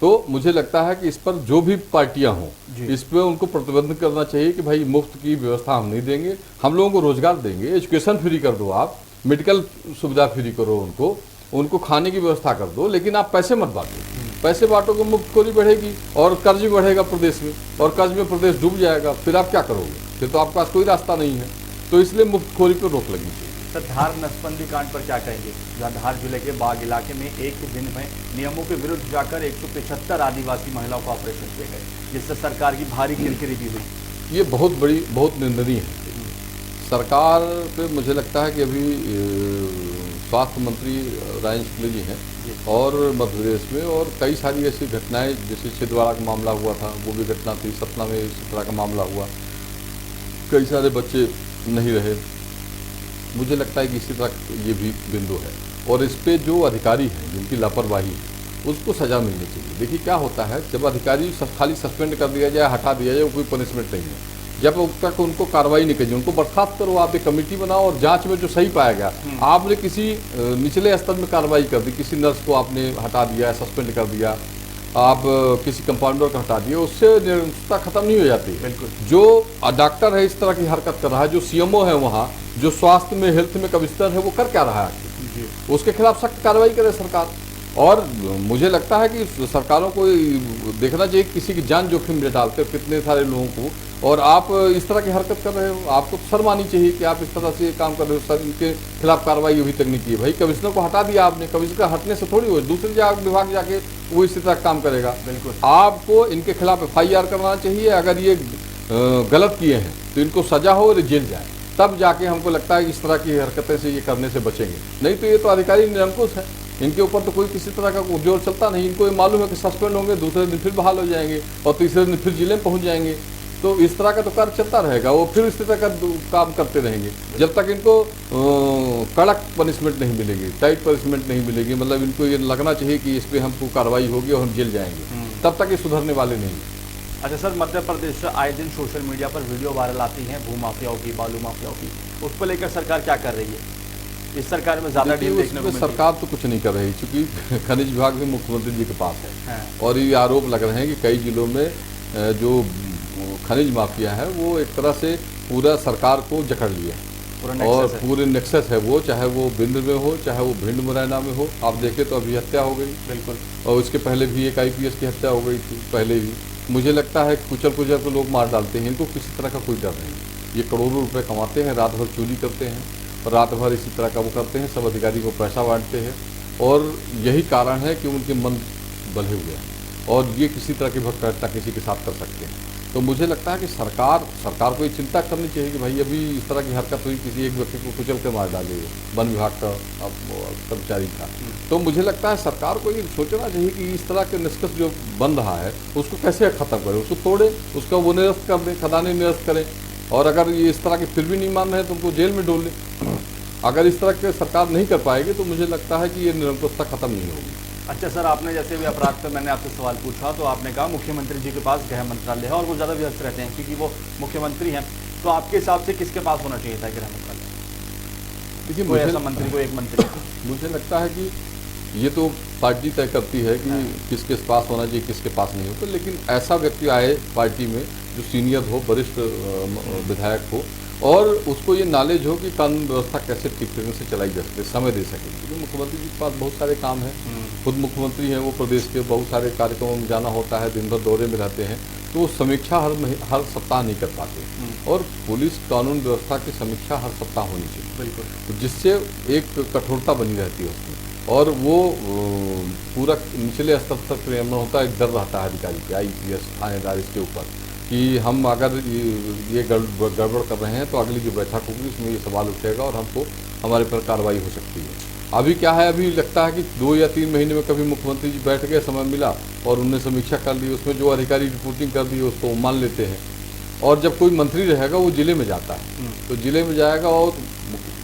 तो मुझे लगता है कि इस पर जो भी पार्टियां हों, जी। इस पर उनको प्रतिबंध करना चाहिए कि भाई मुफ्त की व्यवस्था हम नहीं देंगे, हम लोगों को रोजगार देंगे, एजुकेशन फ्री कर दो, आप मेडिकल सुविधा फ्री करो, उनको खाने की व्यवस्था कर दो, लेकिन आप पैसे मत बांटो। पैसे बांटोगे मुफ्तखोरी बढ़ेगी और कर्ज भी बढ़ेगा प्रदेश में, और कर्ज में प्रदेश डूब जाएगा, फिर आप क्या करोगे? फिर तो आपके पास कोई रास्ता नहीं है। तो इसलिए मुफ्तखोरी पर रोक लगनी चाहिए। सर, धार नसबंदी कांड पर क्या कहेंगे, जहाँ धार जिले के बाग इलाके में एक ही दिन में नियमों के विरुद्ध जाकर 175 आदिवासी महिलाओं का ऑपरेशन किए गए, जिससे सरकार की भारी किरकिरी भी हुई। ये बहुत निंदनीय है। सरकार पे मुझे लगता है कि अभी स्वास्थ्य मंत्री राजेंद्र शुक्ला जी हैं और मध्य प्रदेश में, और कई सारी ऐसी घटनाएं, जैसे छिंदवाड़ा का मामला हुआ था, वो भी घटना थी, सतना में इसी तरह का मामला हुआ, कई सारे बच्चे नहीं रहे। मुझे लगता है कि इसी तरह ये भी बिंदु है, और इस पे जो अधिकारी हैं जिनकी लापरवाही है उसको सजा मिलनी चाहिए। देखिए क्या होता है, जब अधिकारी खाली सस्पेंड कर दिया जाए, हटा दिया जाए, कोई पनिशमेंट नहीं है, जब तक उनको कार्रवाई नहीं करिए, उनको बर्खास्त करो, आप एक कमेटी बनाओ और जांच में जो सही पाया गया, आपने किसी निचले स्तर में कार्रवाई कर दी, किसी नर्स को आपने हटा दिया, सस्पेंड कर दिया, आप किसी कंपाउंडर को हटा दिए, उससे निरंकुशता खत्म नहीं हो जाती। बिल्कुल। जो डॉक्टर है इस तरह की हरकत कर रहा है, जो सीएमओ है वहाँ, जो स्वास्थ्य में हेल्थ में कमिश्नर है, वो कर क्या रहा है, उसके खिलाफ सख्त कार्रवाई करे सरकार। और मुझे लगता है कि सरकारों को देखना चाहिए किसी की जान जोखिम में डालते कितने सारे लोगों को, और आप इस तरह की हरकत कर रहे हो, आपको शर्म आनी चाहिए कि आप इस तरह से काम कर रहे हो। सर, इनके खिलाफ कार्रवाई अभी तक नहीं की है। भाई कमिश्नर को हटा दिया आपने, कमिश्नर हटने से थोड़ी हो दूसरे विभाग जाके वो इसी तरह काम करेगा। बिल्कुल। आपको इनके खिलाफ FIR करना चाहिए, अगर ये गलत किए हैं तो इनको सजा हो और जेल जाए, तब जाके हमको लगता है इस तरह की हरकतें से ये करने से बचेंगे। नहीं तो ये तो अधिकारी निरंकुश है, इनके ऊपर तो कोई किसी तरह का जोर चलता नहीं। इनको ये मालूम है कि सस्पेंड होंगे, दूसरे दिन फिर बहाल हो जाएंगे, और तीसरे दिन फिर जिले में पहुंच जाएंगे। तो इस तरह का तो कार्य चलता रहेगा, वो फिर इस तरह का काम करते रहेंगे जब तक इनको कड़क पनिशमेंट नहीं मिलेगी, टाइट पनिशमेंट नहीं मिलेगी। मतलब इनको ये लगना चाहिए कि इस पर हमको कार्रवाई होगी और हम जेल जाएंगे, तब तक ये सुधरने वाले नहीं। अच्छा सर, मध्य प्रदेश से आए दिन सोशल मीडिया पर वीडियो वायरल आती हैं भू माफियाओं की, बालू माफियाओं की, उस पर लेकर सरकार क्या कर रही है? इस सरकार में ज्यादा डील देखने को मिलती है। सरकार तो कुछ नहीं कर रही, क्योंकि खनिज विभाग भी मुख्यमंत्री जी के पास है, और ये आरोप लग रहे हैं कि कई जिलों में जो खनिज माफिया है वो एक तरह से पूरा सरकार को जकड़ लिया, और पूरे नेक्सस है वो, चाहे वो बिंद में हो, चाहे वो भिंड मुरैना में हो। आप देखें तो अभी हत्या हो गई, बिल्कुल, और उसके पहले भी एक IPS की हत्या हो गई थी पहले भी। मुझे लगता है कुचल को लोग मार डालते हैं, इनको किसी तरह का कोई डर नहीं। ये करोड़ों रुपए कमाते हैं, रात भर चोरी करते हैं, और रात भर इसी तरह का वो करते हैं, सब अधिकारी को पैसा बांटते हैं, और यही कारण है कि उनके मन बंधे हुए हैं, और ये किसी तरह की भटकता किसी के साथ कर सकते हैं। तो मुझे लगता है कि सरकार को ये चिंता करनी चाहिए कि भाई अभी इस तरह की हरकत हुई, किसी एक व्यक्ति को कुचल के मार डाले, वन विभाग का कर्मचारी था। तो मुझे लगता है सरकार को ये सोचना चाहिए कि इस तरह के निष्कर्ष जो बन रहा है उसको कैसे खत्म करें, उसको तोड़े, उसका वो निरस्त कर दें, खदानें निरस्त करें, और अगर ये इस तरह के फिर भी नहीं मान रहे हैं तो उनको जेल में डाल दें। अगर इस तरह के सरकार नहीं कर पाएगी तो मुझे लगता है कि ये निरंकुशता खत्म नहीं होगी। अच्छा सर, आपने जैसे भी अपराध पर मैंने आपसे सवाल पूछा तो आपने कहा मुख्यमंत्री जी के पास गृह मंत्रालय है और वो ज़्यादा व्यस्त रहते हैं क्योंकि वो मुख्यमंत्री हैं, तो आपके हिसाब से किसके पास होना चाहिए था गृह मंत्रालय? देखिए, कोई ऐसा मंत्री, कोई एक मंत्री? मुझे लगता है कि ये तो पार्टी तय करती है कि किसके पास होना चाहिए, किसके पास नहीं हो, तो लेकिन ऐसा व्यक्ति आए पार्टी में जो सीनियर हो, वरिष्ठ विधायक हो, और उसको ये नॉलेज हो कि कानून व्यवस्था कैसे ठीक तरीके से चलाई जा सकती, समय दे सके। क्योंकि मुख्यमंत्री जी के पास बहुत सारे काम हैं, खुद मुख्यमंत्री हैं, वो प्रदेश के बहुत सारे कार्यक्रमों में जाना होता है, दिन भर दौरे में रहते हैं, तो वो समीक्षा हर सप्ताह नहीं कर पाते, और पुलिस कानून व्यवस्था की समीक्षा हर सप्ताह होनी चाहिए, बिल्कुल, जिससे एक कठोरता बनी रहती है उसमें, और वो पूरा निचले स्तर तक नियमन होता है, एक डर रहता है अधिकारी के, IPS थानेदार इसके ऊपर कि हम अगर ये गड़बड़ कर रहे हैं तो अगली जो बैठक होगी उसमें ये सवाल उठेगा और हमको हमारे पर कार्रवाई हो सकती है। अभी क्या है, अभी लगता है कि 2 या 3 महीने में कभी मुख्यमंत्री जी बैठ गए, समय मिला और उनने समीक्षा कर ली, उसमें जो अधिकारी रिपोर्टिंग कर दी उसको मान लेते हैं, और जब कोई मंत्री रहेगा वो जिले में जाता है, तो जिले में जाएगा और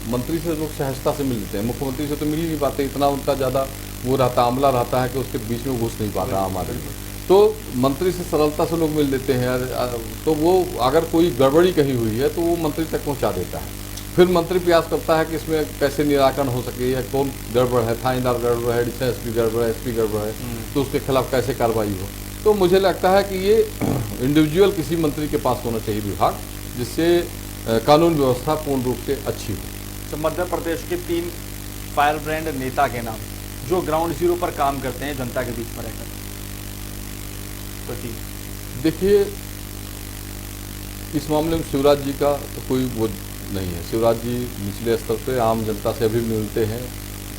मंत्री से लोग सहजता से मिल लेते हैं, मुख्यमंत्री से तो मिल ही नहीं पाते, इतना उनका ज़्यादा वो रहता, अमला रहता है कि उसके बीच में घुस नहीं पाता हमारे में, तो मंत्री से सरलता से लोग मिल लेते हैं। तो वो अगर कोई गड़बड़ी कहीं हुई है तो वो मंत्री तक पहुंचा देता है, फिर मंत्री प्रयास करता है कि इसमें कैसे निराकरण हो सके, या कौन गड़बड़ है, थानेदार गड़बड़ है, एडिशनल एसपी गड़बड़ है, एसपी गड़बड़ है, तो उसके खिलाफ कैसे कार्रवाई हो। तो मुझे लगता है कि ये इंडिविजुअल किसी मंत्री के पास होना चाहिए विभाग, जिससे कानून व्यवस्था पूर्ण रूप से अच्छी हो। तो मध्य प्रदेश के 3 फायर ब्रांड नेता के नाम जो ग्राउंड जीरो पर काम करते हैं जनता के बीच में रहकर, तो जी देखिए, इस मामले में शिवराज जी का तो कोई वो नहीं है। शिवराज जी निचले स्तर पे आम जनता से अभी मिलते हैं,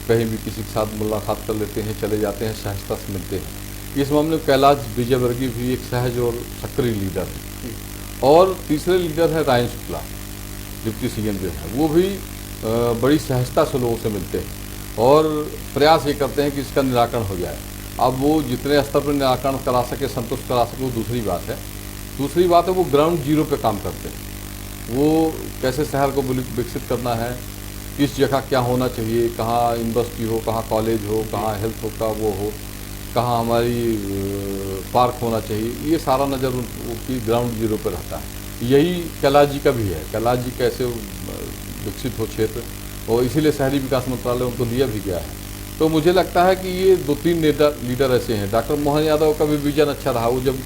कहीं भी किसी के साथ मुलाकात कर लेते हैं, चले जाते हैं, सहजता से मिलते हैं। इस मामले में कैलाश विजयवर्गीय भी एक सहज और सक्रिय लीडर है। और तीसरे लीडर है रायन शुक्ला, डिप्टी सीएम जो है, वो भी बड़ी सहजता से लोगों से मिलते हैं और प्रयास ये करते हैं कि इसका निराकरण हो जाए। अब वो जितने स्तर पर निराकरण करा सके, संतुष्ट करा सके, वो दूसरी बात है। दूसरी बात है वो ग्राउंड जीरो पे काम करते हैं। वो कैसे शहर को विकसित करना है, किस जगह क्या होना चाहिए, कहाँ यूनिवर्सिटी हो, कहाँ कॉलेज हो, कहाँ हेल्थ हो का वो हो, कहाँ हमारी पार्क होना चाहिए, ये सारा नज़र उनकी ग्राउंड जीरो पर रहता है। यही कैलाश जी का भी है। कैलाश जी कैसे विकसित हो क्षेत्र, और इसीलिए शहरी विकास मंत्रालय उनको दिया भी गया है। तो मुझे लगता है कि ये 2-3 लीडर ऐसे हैं। डॉक्टर मोहन यादव का भी विजन अच्छा रहा। वो जब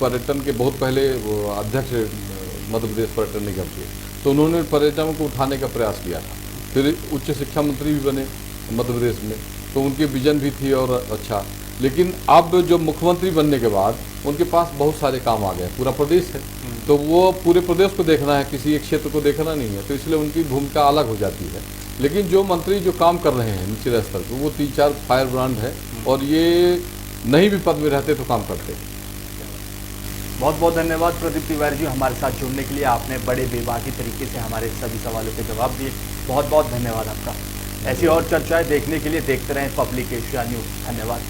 पर्यटन के बहुत पहले वो अध्यक्ष मध्य प्रदेश पर्यटन निगम के, तो उन्होंने पर्यटन को उठाने का प्रयास किया था। फिर उच्च शिक्षा मंत्री भी बने मध्य प्रदेश में, तो उनके विजन भी थी और अच्छा। लेकिन अब जो मुख्यमंत्री बनने के बाद उनके पास बहुत सारे काम आ गए, पूरा प्रदेश है, तो वो पूरे प्रदेश को देखना है, किसी एक क्षेत्र को देखना नहीं है, तो इसलिए उनकी भूमिका अलग हो जाती है। लेकिन जो मंत्री जो काम कर रहे हैं निचले स्तर पर, वो 3-4 फायर ब्रांड है, और ये नहीं भी पद में रहते तो काम करते हैं। बहुत बहुत धन्यवाद प्रदीप तिवारी जी, हमारे साथ जुड़ने के लिए। आपने बड़े बेबाकी तरीके से हमारे सभी सवालों के जवाब दिए। बहुत बहुत धन्यवाद आपका। ऐसी और चर्चाएं देखने के लिए देखते रहें पब्लिक एशिया न्यूज़। धन्यवाद।